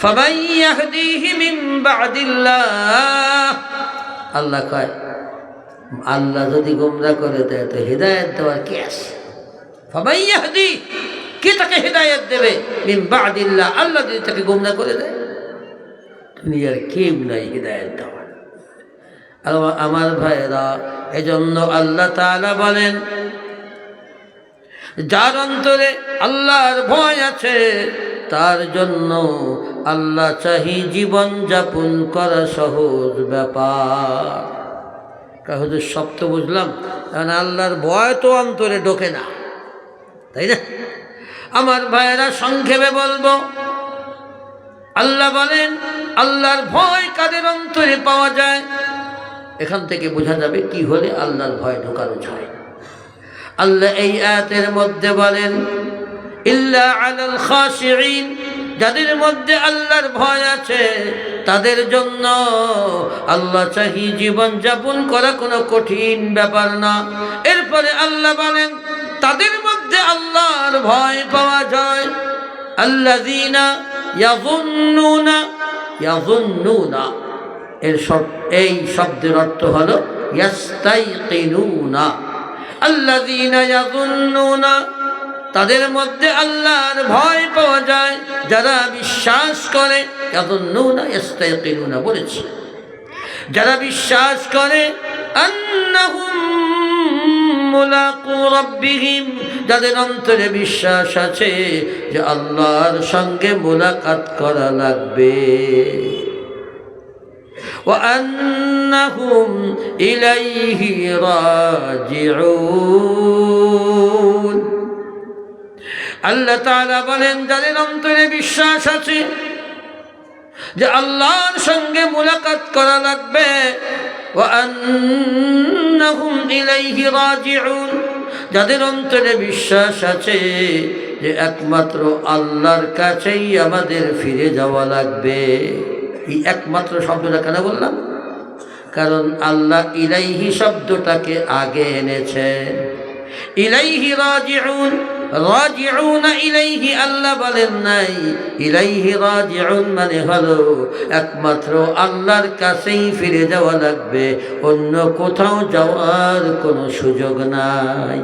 ফামান ইয়াহদিহি মিন বা'দিল্লাহ। আল্লাহ কয়, আল্লাহ যদি গোমরাহ করে দেয় তো হিদায়াত দেওয়ার কি আছে? ফামান ইয়াহদি, কে তাকে হিদায়াত দেবে? মিন বা'দিল্লাহ, আল্লাহ যদি তাকে গোমরাহ করে দেয়, দুনিয়ার কেউ নাই হিদায়াত দেওয়ার। আমার ভাইরা, এজন্য আল্লাহ তাআলা বলেন যার অন্তরে আল্লাহর ভয় আছে তার জন্য আল্লাহ চাহি জীবন যাপন করা সহজ ব্যাপার। হুজুর সব তো বুঝলাম, কারণ আল্লাহর ভয় তো অন্তরে ঢোকে না, তাই না? আমার ভাইয়েরা, সংক্ষেপে বলবো, আল্লাহ বলেন আল্লাহর ভয় কাদের অন্তরে পাওয়া যায়। এখান থেকে বোঝা যাবে কি হলে আল্লাহর ভয় ঢোকানো যায়। আল্লাহ এই আয়াতের মধ্যে বলেন ইল্লা আলাল খাশিঈন, যাদের মধ্যে আল্লাহর ভয় আছে তাদের জন্য আল্লাহ চাহি জীবন যাপন করা কোনো কঠিন ব্যাপার না। এরপরে আল্লাহ বলেন তাদের মধ্যে আল্লাহর ভয় পাওয়া যায় আল্লাযীনা ইয়াযুন্নুনা, এই শব্দের অর্থ হলো ইয়াস্তাইকিনুনা। আল্লাযীনা ইয়াযুন্নুনা, তাদের মধ্যে আল্লাহর ভয় পাওয়া যায় যারা বিশ্বাস করে। ইয়াযুন্নুনা ইয়াস্তাইকিনুনা বলেছে, যারা বিশ্বাস করে আন্নাহুম মুলাকু রাব্বিহিম, যাদের অন্তরে বিশ্বাস আছে যে আল্লাহর সঙ্গে মুলাকাত করা লাগবে। ওয়া আন্নাহুম ইলাইহি রাজিউন, আল্লাহ তাআলা বলেন যাদের অন্তরে বিশ্বাস আছে যে আল্লাহর সঙ্গে মুলাকাত করা লাগবে, ওয়া আন্নাহুম ইলাইহি রাজিউন, যাদের অন্তরে বিশ্বাস আছে যে একমাত্র আল্লাহর কাছেই আমাদের ফিরে যাওয়া লাগবে। এই একমাত্র শব্দটা কেন বললাম? কারণ আল্লাহ ইলাইহি শব্দটাকে আগে এনেছেন। ইলাইহি রাজিউন, রাজিউনা ইলাইহি আল্লাহ বলেন নাই, ইলাইহি রাজিউন মানে হলো একমাত্র আল্লাহর কাছেই ফিরে যাওয়া লাগবে, অন্য কোথাও যাওয়ার কোনো সুযোগ নাই।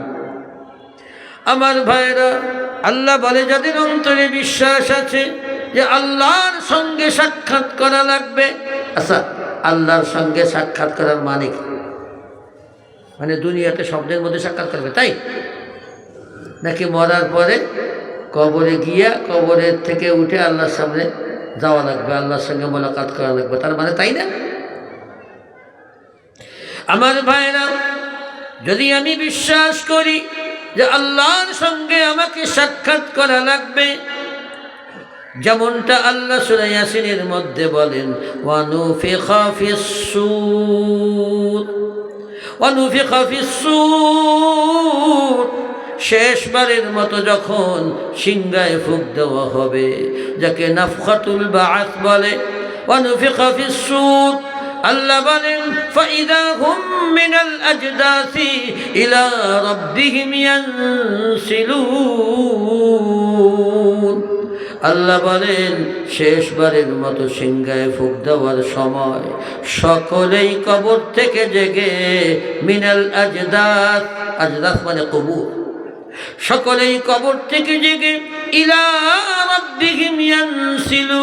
আমার ভাইরা, আল্লাহ বলে যাদের অন্তরে বিশ্বাস আছে যে আল্লাহর সঙ্গে সাক্ষাৎ করা লাগবে। আচ্ছা, আল্লাহর সঙ্গে সাক্ষাৎ করার মানে কি? মানে দুনিয়াতে শব্দের মধ্যে সাক্ষাৎ করবে তাই, নাকি মরার পরে কবরে গিয়া কবরের থেকে উঠে আল্লাহর সামনে যাওয়া লাগবে, আল্লাহর সঙ্গে মোলাকাত করা লাগবে, তার মানে তাই না? আমার ভাইরা, যদি আমি বিশ্বাস করি যে আল্লাহর সঙ্গে আমাকে সাক্ষাৎ করা লাগবে, যেমনটা আল্লাহ সূরা ইয়াসিনের মধ্যে বলেন ওয়া নুফিখা ফিস-সূর, ওয়া নুফিখা ফিস-সূর, শেষবারের মতো যখন সিংহায় ফুঁক দেওয়া হবে, যাকে নাফখাতুল বাআস বলে, ওয়া নুফিখা ফিস-সূর, আল্লাহ বলেন ফাইদা হুম মিনাল আজদাসি ইলা রাব্বিহিম ইয়ানসিলুন, আল্লাহ বলেন শেষবারের মতো সিংহায় ফুঁক দেওয়ার সময় সকলেই কবর থেকে জেগে, মিনাল আজদাস, আজদাস মানে কবর, সকলেই কবর থেকে জেগে ইলা রাব্বিহিম ইয়ানসিলুন,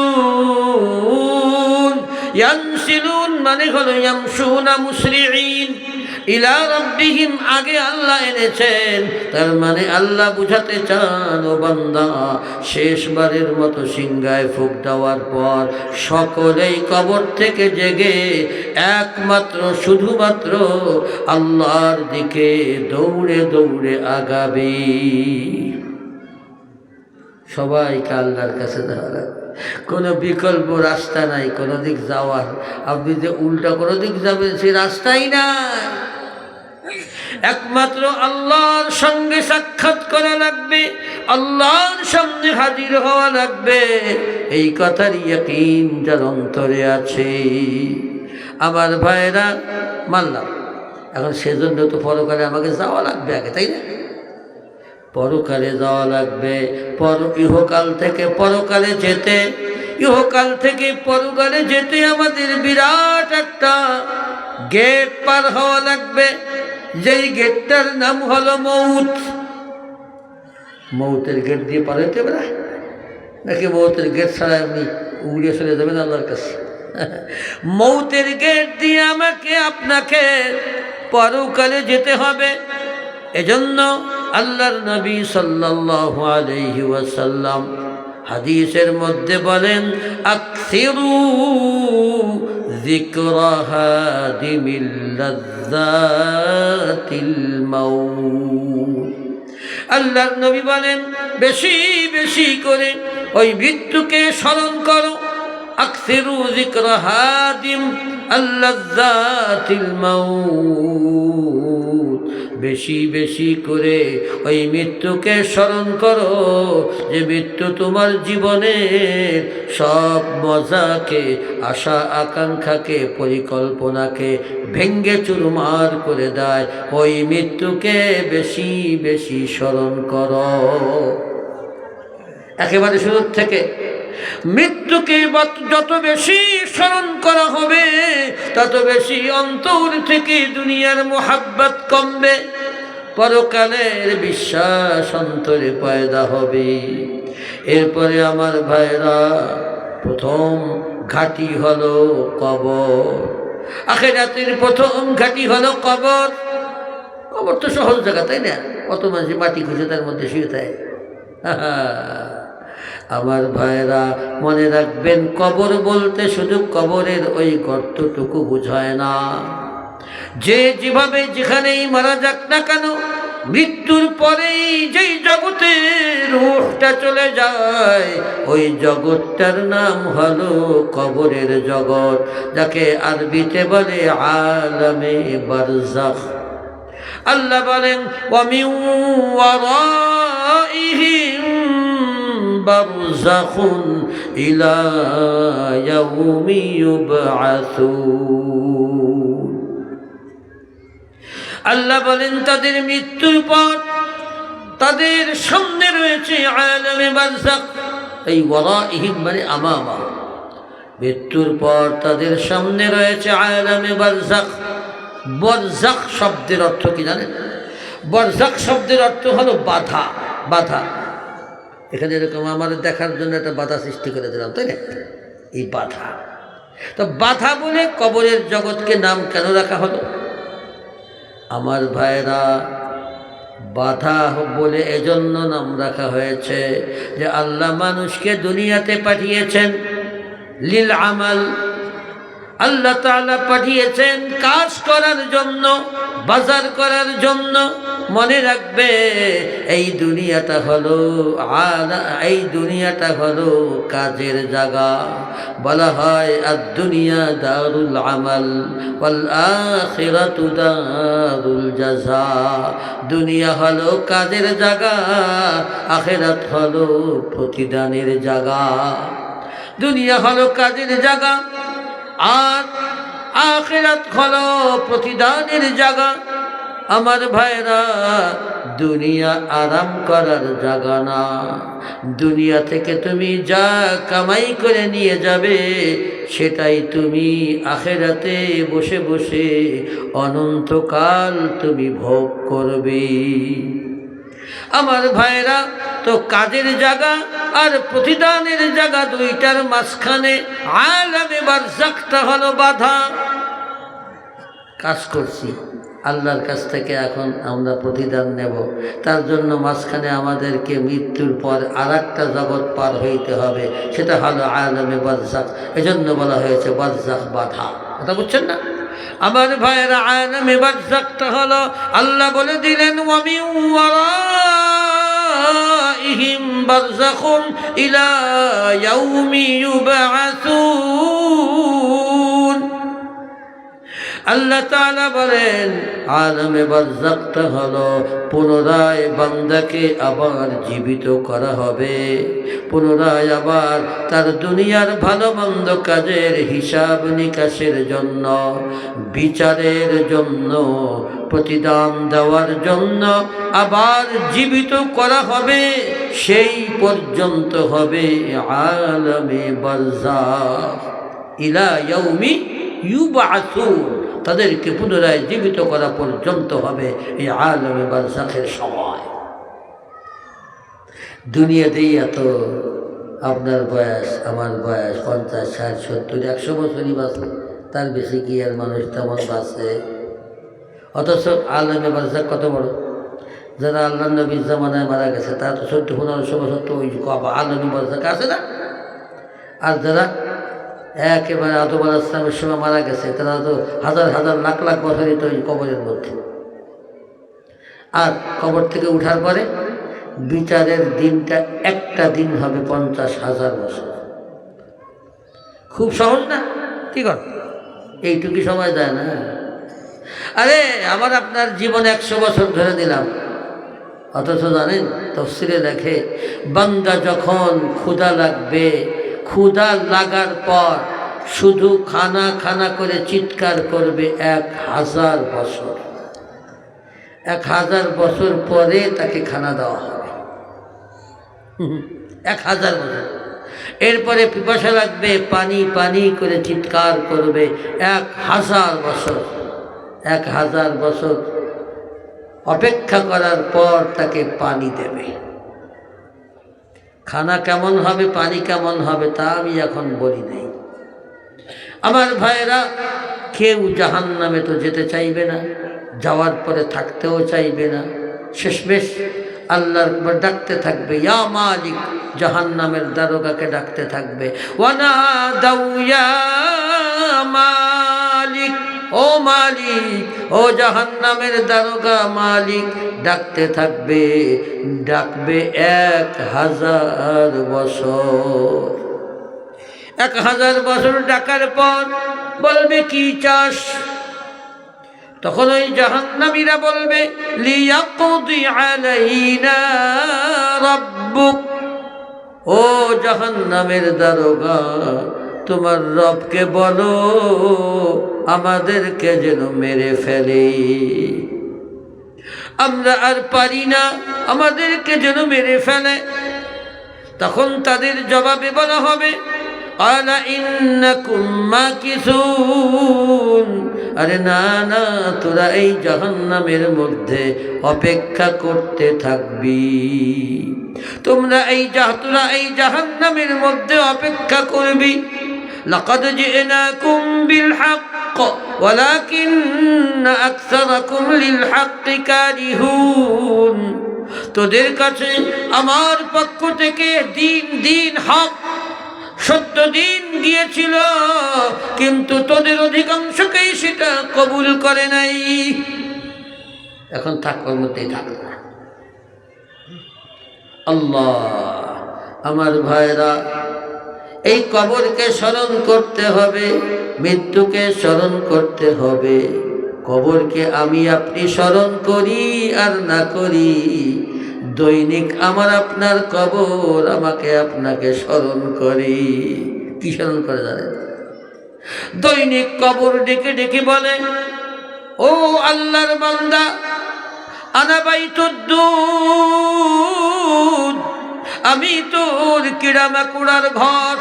ইয়ানসিলুন মানে হলো ইয়ামশুনা মুসরিঈন, ইলা রাব্বিহিম আগে আল্লাহ এনেছেন, তার মানে আল্লাহ বুঝাতে চান ও বান্দা শেষবারের মতো সিংহায় ফুঁক দেওয়ার পর সকলেই কবর থেকে জেগে একমাত্র শুধুমাত্র আল্লাহর দিকে দৌড়ে দৌড়ে আগাবে। সবাইকে আল্লাহর কাছে দাঁড়াবে, কোনো বিকল্প রাস্তা নাই কোনো দিক যাওয়ার। আপনি যে উল্টা কোনো দিক যাবেন সে রাস্তাই নাই, একমাত্র আল্লাহর সঙ্গে সাক্ষাৎ করা লাগবে, আল্লাহর সামনে হাজির হওয়া লাগবে। এই কথার ইয়াকিন যার অন্তরে আছে, আমার ভাইরা মানলাম, এখন সেজন্য তো পরকালে আমাকে যাওয়া লাগবে আগে, তাই না? পরকালে যাওয়া লাগবে, ইহকাল থেকে পরকালে যেতে, ইহকাল থেকে পরকালে যেতে আমাদের বিরাট একটা গেট পার হওয়া লাগবে, যেই গেটটার নাম হলো মৌত। মৌতের গেট দিয়ে পার হইতে পারে নাকি মৌতের গেট ছাড়া আপনি উড়িয়ে চলে যাবেন আল্লাহর কাছে? মৌতের গেট দিয়ে আমাকে আপনাকে পরকালে যেতে হবে। এজন্য আল্লাহর নবী সাল্লাল্লাহু আলাইহি ওয়াসাল্লাম হাদিসের মধ্যে বলেন, আকসিরু যিকরা হাদিমিল লাযযাতিল মাউত। আল্লাহর নবী বলেন, বেশি বেশি করে ওই মৃত্যুকে স্মরণ করো। আকসিরু যিকরা হাদিম আল-লাযযাতিল মাউত, বেশি বেশি করে ওই মৃত্যুকে স্মরণ করো, যে মৃত্যু তোমার জীবনের সব মজাকে, আশা আকাঙ্ক্ষাকে, পরিকল্পনাকে ভেঙ্গে চুরমার করে দেয়। ওই মৃত্যুকে বেশি বেশি স্মরণ করো। একেবারে শুরু থেকে মৃত্যুকে যত বেশি স্মরণ করা হবে, তত বেশি অন্তর থেকে দুনিয়ার মোহাব্বত কমবে, পরকালের বিশ্বাস অন্তরে পয়দা হবে। এরপরে আমার ভাইরা, প্রথম ঘাঁটি হলো কবর। আখিরাতের প্রথম ঘাঁটি হলো কবর। কবর তো সহজ জায়গা, তাই না? কত মানুষ মাটি খুঁজে তার মধ্যে শুয়ে থাকে। আমার ভাইরা, মনে রাখবেন, কবর বলতে শুধু কবরের ওই গর্তটুকু বোঝায় না। যে যেভাবে যেখানেই মারা যাক না কেন, মৃত্যুর পরেই যেই জগতে রূহটা চলে যায়, ওই জগৎটার নাম হলো কবরের জগৎ, যাকে আরবিতে বলে আলামে বারজাখ। আল্লাহ বলেন, ওয়া মিন ওয়ারাইহিম বারযাখুন ইলা ইয়াউমি ইউবআসুন। আল্লাহ বলেন, তাদের মৃত্যুর পর তাদের সামনে রয়েছে আলামে বারযাখ। এই ওয়ারাইহিম মানে আমামা, মৃত্যুর পর তাদের সামনে রয়েছে আলামে বারযাখ। বারযাখ শব্দের অর্থ কি জানেন? বারযাখ শব্দের অর্থ হলো বাধা। বাধা, এখানে এরকম আমাদের দেখার জন্য একটা বাধা সৃষ্টি করে দিলাম, তাই না? এই বাধা, তো বাধা বলে কবরের জগৎকে নাম কেন রাখা হলো? আমার ভাইরা, বাধা বলে এজন্য নাম রাখা হয়েছে যে আল্লাহ মানুষকে দুনিয়াতে পাঠিয়েছেন লিল আমাল। আল্লাহ তাআলা পাঠিয়েছেন কাজ করার জন্য, বাজার করার জন্য। মনে রাখবে, এই দুনিয়াটা হলো কাজের জায়গা। বলা হয় আদ-দুনিয়া দারুল আমাল ওয়াল আখিরাতু দারুল জাযা। দুনিয়া হলো কাজের জায়গা, আখিরাত হলো প্রতিদানের জায়গা। দুনিয়া হলো কাজের জায়গা, আর আখিরাত হলো প্রতিদানের জায়গা। আমার ভাইরা, দুনিয়া আরাম করার জায়গা না। দুনিয়া থেকে তুমি যা কামাই করে নিয়ে যাবে, সেটাই তুমি আখিরাতে বসে বসে অনন্তকাল তুমি ভোগ করবে। আমার ভাইরা, তো কাজের জায়গা আর প্রতিদানের জায়গা, দুইটার মাঝখানে আলামে বারযাখটা হলো বাধা। কাজ করছি, আল্লাহর কাছ থেকে এখন আমরা প্রতিদান নেব, তার জন্য মাঝখানে আমাদেরকে মৃত্যুর পর আর একটা জগৎ পার হইতে হবে, সেটা হলো আলামে বারযাখ। এজন্য বলা হয়েছে বারযাখ, বাধা। কথা বুঝছেন না আমার ভাইয়েরা? আলামে বারযাখটা হলো, আল্লাহ বলে দিলেন, ওয়া মিন ওয়ারাইহিম বারযাখুন ইলা ইয়াউমি ইউবআসুন। আল্লাহ তাআলা বলেন, আলামে বারযাখটা হলো পুনরায় বান্দাকে আবার জীবিত করা হবে, পুনরায় আবার তার দুনিয়ার ভালো মন্দ কাজের হিসাব নিকাশের জন্য, বিচারের জন্য, প্রতিদান দেওয়ার জন্য আবার জীবিত করা হবে। সেই পর্যন্ত হবে আলামে বারযাখ ইলা ইয়াউমি ইউবআসুন। তাদেরকে পুনরায় জীবিত করা পর্যন্ত হবে এই আলামে বারযাখের সময়। দুনিয়াতেই এত, আপনার বয়স, আমার বয়স 50, 60, 70, 100 বছরই বাঁচে, তার বেশি কি আর মানুষ তেমন বাঁচে? অথচ আলামে বারযাখ কত বড়, যারা আল্লাহ নবীর জামানায় মারা গেছে তারা তো 14-1500 বছর তো ওই আল্লাহ নবীর থেকে আছে না। আর যারা একেবারে আদম আলাইহিস সালামের সময় মারা গেছে তারা তো হাজার হাজার লাখ লাখ বছরই তো ওই কবরের মধ্যে। আর কবর থেকে উঠার পরে বিচারের দিনটা একটা দিন হবে 50,000 বছর। খুব সহজ না? কি কর এইটুকু সময় যায় না? আরে আমার আপনার জীবন 100 বছর ধরে দিলাম, অথচ জানেন তাফসীরে লেখে বান্দা যখন ক্ষুধা লাগবে, ক্ষুধা লাগার পর শুধু খানা খানা করে চিৎকার করবে 1000 বছর। 1000 বছর পরে তাকে খানা দেওয়া হবে। 1000 বছর। এরপরে পিপাসা লাগবে, পানি পানি করে চিৎকার করবে 1000 বছর। 1000 বছর অপেক্ষা করার পর তাকে পানি দেবে। খানা কেমন হবে, পানি কেমন হবে তা আমি এখন বলি নাই। আমার ভাইয়েরা, কেউ জাহান্নামে তো যেতে চাইবে না, যাওয়ার পরে থাকতেও চাইবে না। শেষমেশ আল্লাহর ডাকতে থাকবে, ইয়া মালিক, জাহান্নামের দারোগাকে ডাকতে থাকবে, ওয়ানাদাউ ইয়া মালিক, ও মালিক, ও জাহান্নামের দারোগা মালিক, ডাকতে থাকবে, ডাকবে 1000 বছর। 1000 বছর ডাকার পর বলবে কি চাস? তখন ওই জাহান্নামীরা বলবে, লিয়াকদি আলাইনা রাব্বুক, ও জাহান্নামের দারোগা, তোমার রবকে বলো আমাদেরকে যেন মেরে ফেলে, আমরা আর পারি না, আমাদেরকে যেন মেরে ফেলে। তখন তাদের জবাবে বলা হবে, আলা ইন্নাকুম মাকিসুন, আরে না না, তোরা এই জাহান্নামের মধ্যে অপেক্ষা করতে থাকবি, তোরা এই জাহান্নামের মধ্যে অপেক্ষা করবি। লাকাদ জিনাকুম বিল হক ওয়ালাকিন্না আকসারাকুম লিল হক্কি কারিহুন, তোদের কাছে আমার পক্ষ থেকে দিন হক, সত্য দিন গিয়েছিল, কিন্তু তোদের অধিকাংশকেই সেটা কবুল করে নাই। এখন থাকার মধ্যেই থাকবে না। আল্লাহ, আমার ভাইরা, এই কবরকে স্মরণ করতে হবে, মৃত্যুকে স্মরণ করতে হবে। কবরকে আমি আপনি স্মরণ করি আর না করি, দৈনিক আমার আপনার কবর আমাকে আপনাকে স্মরণ করি। কি স্মরণ করে জানেন? দৈনিক কবর ডেকে ডেকে বলে, ও আল্লাহর বান্দা, আনা বাইতুদ্দুদ, আমি তোর কিড়ামাকুড়ার ঘর,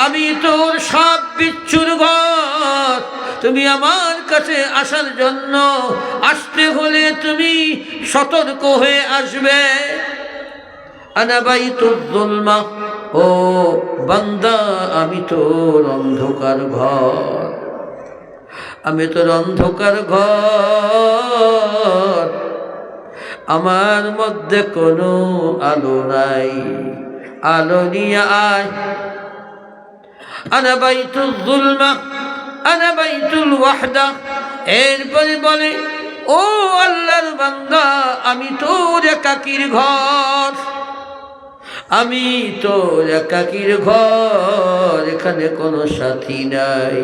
আমি তোর সাপ বিচ্ছুর ঘর। তুমি আমার কাছে আসার জন্য আসতে হলে তুমি সতর্ক হয়ে আসবে। আনা বাইতুল যুলমা, ও বান্দা, আমি তোর অন্ধকার ঘর, আমি তোর অন্ধকার ঘর, আমার মধ্যে কোনো আলো নাই, আলো নিয়ে আয়। আনা বাইতুল যুলমা, আনা বাইতুল ওয়াহদা। এরপরে বলে, ও আল্লাহর বান্দা, আমি তোর একাকীর ঘর, আমি তোর একাকীর ঘর, এখানে কোনো সাথী নাই।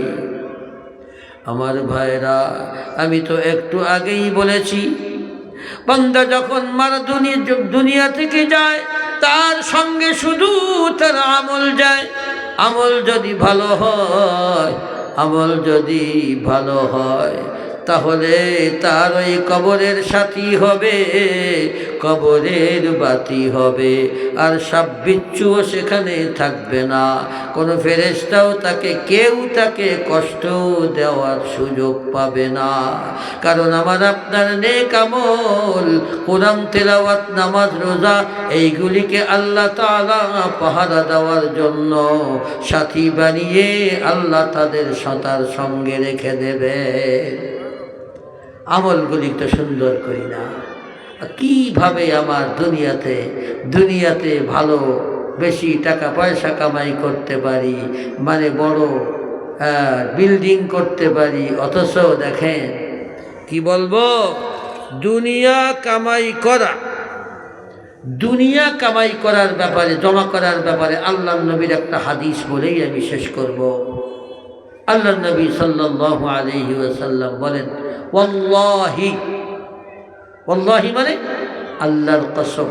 আমার ভাইরা, আমি তো একটু আগেই বলেছি, বান্দা যখন দুনিয়া থেকে যায়, তার সঙ্গে শুধু তার আমল যায়। আমল যদি ভালো হয়, আমল যদি ভালো হয়, তাহলে তার ওই কবরের সাথী হবে, কবরের বাতি হবে, আর সাপ বিচ্ছুও সেখানে থাকবে না। কোনো ফেরেশতাও কেউ তাকে কষ্ট দেওয়ার সুযোগ পাবে না। কারণ আমার আপনার নেক আমল, কোরআন তেলাওয়াত, নামাজ, রোজা, এইগুলিকে আল্লাহ তাআলা পাহারা দেওয়ার জন্য সাথী বানিয়ে আল্লাহ তাদের তার সঙ্গে রেখে দেবে। আমলগুলি তো সুন্দর করি না, কিভাবে আমার দুনিয়াতে ভালো বেশি টাকা পয়সা কামাই করতে পারি, মানে বড় বিল্ডিং করতে পারি, অথচ দেখেন কি বলবো, দুনিয়া কামাই করার ব্যাপারে, জমা করার ব্যাপারে আল্লাহর নবীর একটা হাদিস বলেই আমি শেষ করব। আল্লাহর নবী সাল্লাল্লাহু আলাইহি ওয়াসাল্লাম বলেন, ওয়াল্লাহি মানে আল্লাহর কসম,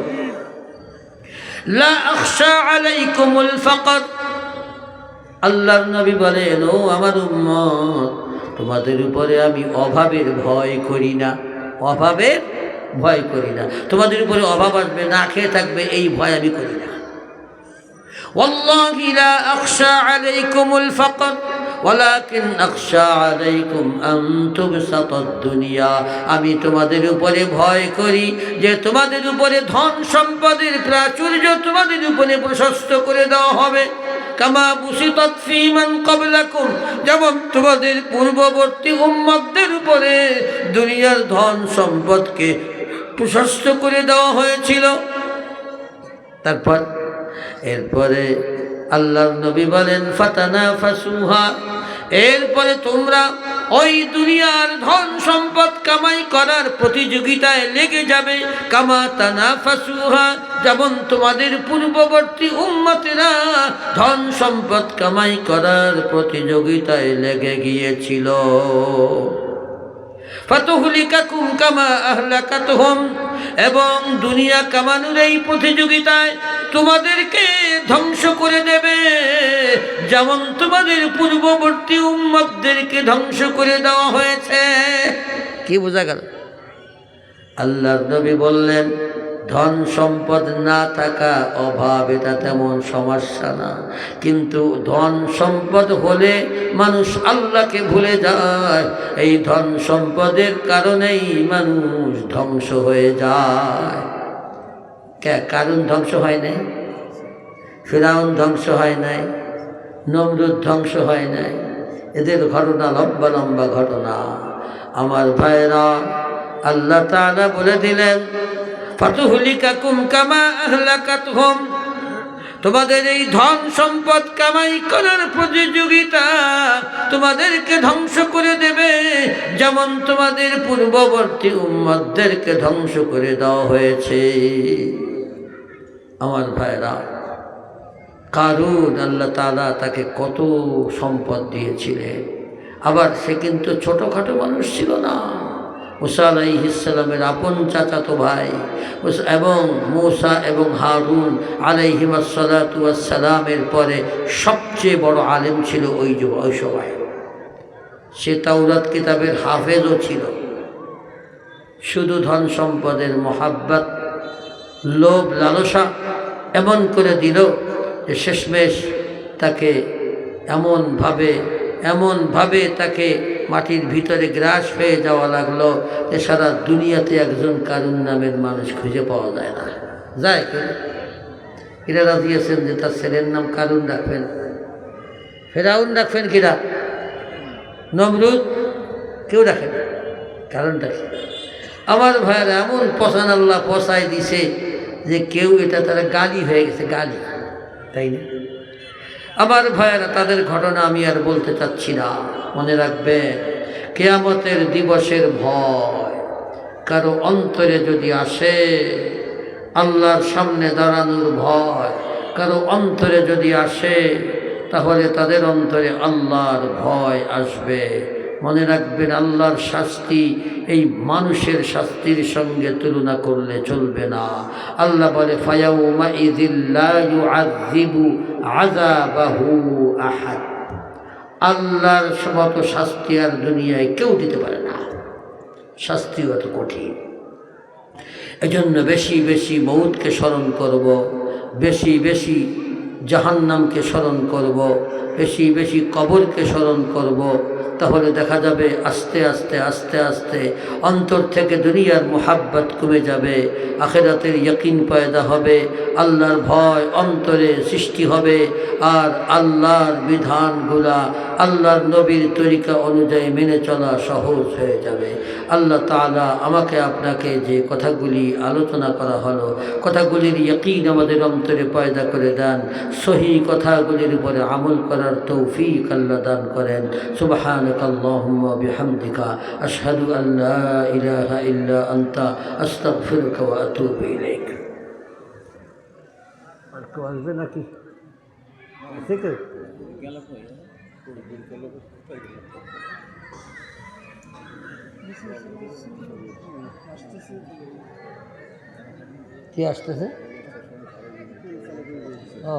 লা আখশা আলাইকুমুল ফাকর। আল্লাহর নবী বলেন, ও আমার উম্মত, তোমাদের উপরে আমি অভাবের ভয় করি না, তোমাদের উপরে অভাব আসবে, না খেয়ে থাকবে, এই ভয় আমি করি না। ওয়াল্লাহি লা আখশা আলাইকুমুল ফাকর ওয়ালাকিন আখশা আলাইকুম আন তুবসাতাদ দুনিয়া। আমি তোমাদের উপরে ভয় করি যে তোমাদের উপরে ধন সম্পদের প্রাচুর্য তোমাদের উপরে প্রশস্ত করে দেওয়া হবে। কামা বুসিতাত ফী মান ক্বাবলাকুম, যেমন তোমাদের পূর্ববর্তী উম্মতদের উপরে দুনিয়ার ধন সম্পদকে প্রশস্ত করে দেওয়া হয়েছিল। এরপরে আল্লাহর নবী বলেন, ফাতানাফাসুহা, এরপরে তোমরা ওই দুনিয়ার ধন সম্পদ কামাই করার প্রতিযোগিতায় লেগে যাবে। কামা তানাফাসুহা, যেমন তোমাদের পূর্ববর্তী উম্মতেরা ধন সম্পদ কামাই করার প্রতিযোগিতায় লেগে গিয়েছিল। ফাতুহলিকাকুম কামা আহলাকাতহুম, এবং দুনিয়া কামানোর এই প্রতিযোগিতায় তোমাদেরকে ধ্বংস করে দেবে, যেমন তোমাদের পূর্ববর্তী উম্মতদেরকে ধ্বংস করে দেওয়া হয়েছে। কি বোঝা গেল? আল্লাহর নবী বললেন, ধন সম্পদ না থাকা, অভাব, এটা তেমন সমস্যা না, কিন্তু ধন সম্পদ হলে মানুষ আল্লাহকে ভুলে যায়। এই ধন সম্পদের কারণেই মানুষ ধ্বংস হয়ে যায়। কারণ ধ্বংস হয় নাই, ফিরাউন ধ্বংস হয় নাই, নমরুদ ধ্বংস হয় নাই, এদের ঘটনা লম্বা লম্বা ঘটনা। আমার ভাইরা, আল্লাহ তাআলা বলে দিলেন, ফাতুহলিকাকুম কামা আহলাকাতহুম, তোমাদের এই ধন সম্পদ কামাই করার প্রতিযোগিতা তোমাদেরকে ধ্বংস করে দেবে, যেমন তোমাদের পূর্ববর্তী উম্মতদেরকে ধ্বংস করে দেওয়া হয়েছে। আমার ভাইরা, কারুন আল্লাহ তাআলা তাকে কত সম্পদ দিয়েছিলেন, আবার সে কিন্তু ছোটোখাটো মানুষ ছিল না। মুসা আলাইহিস সালামের আপন চাচাতো ভাই এবং মুসা এবং হারুন আলাইহিমাস সালাতু ওয়াস সালামের পরে সবচেয়ে বড় আলেম ছিল ওই সময়। সে তাওরাত কিতাবের হাফেজও ছিল। শুধু ধন সম্পদের মহাব্বত, লোভ লালসা এমন করে দিল যে শেষমেশ তাকে এমনভাবে তাকে মাটির ভিতরে গ্রাস হয়ে যাওয়া লাগলো যে সারা দুনিয়াতে একজন কারুন নামের মানুষ খুঁজে পাওয়া যায় না। যায় কেউ? এরা রাজি আছেন যে তার ছেলের নাম কারুন রাখবেন? ফেরাউন রাখবেন কিরা? নমরুদ? কেউ রাখেন? কারণ রাখে। আমার ভাইয়েরা, এমন পছান আল্লাহ পচাই দিছে যে কেউ এটা তারা গালি হয়ে গেছে, গালি, তাই না? আমার ভাইয়েরা, তাদের ঘটনা আমি আর বলতে চাচ্ছি না। মনে রাখবেন, কিয়ামতের দিবসের ভয় কারো অন্তরে যদি আসে, আল্লাহর সামনে দাঁড়ানোর ভয় কারো অন্তরে যদি আসে, তাহলে তাদের অন্তরে আল্লাহর ভয় আসবে। মনে রাখবেন, আল্লাহর শাস্তি এই মানুষের শাস্তির সঙ্গে তুলনা করলে চলবে না। আল্লাহ বলে, ফায়াউমা ইযিল লা ইউআযযিবু আযাবাহু আহাদ। আল্লাহর মতো শাস্তি আর দুনিয়ায় কেউ দিতে পারে না, শাস্তি অত কঠিন। এজন্য বেশি বেশি মৌতকে স্মরণ করব, বেশি বেশি জাহান্নামকে স্মরণ করব, বেশি বেশি কবরকে স্মরণ করব। তাহলে দেখা যাবে আস্তে আস্তে আস্তে আস্তে অন্তর থেকে দুনিয়ার মোহাব্বত কমে যাবে, আখিরাতের ইয়াকিন পয়দা হবে, আল্লাহর ভয় অন্তরে সৃষ্টি হবে, আর আল্লাহর বিধানগুলা, আল্লাহর নবীর তরিকা অনুযায়ী মেনে চলা সহজ হয়ে যাবে। আল্লাহ তাআলা আমাকে আপনাকে যে কথাগুলি আলোচনা করা হলো, কথাগুলির ইয়াকিন আমাদের অন্তরে পয়দা করে দেন, সহি কথাগুলির উপরে আমল করার তৌফিক আল্লাহ দান করেন। সুবহানাকাল্লাহুম্মা বিহামদিকা আশহাদু আন লা ইলাহা ইল্লা আনতা আস্তাগফিরুকা ওয়া আতুবু ইলাইক। আর তো আসবে নাকি? ঠিক আছে, কি আসতেছে? ও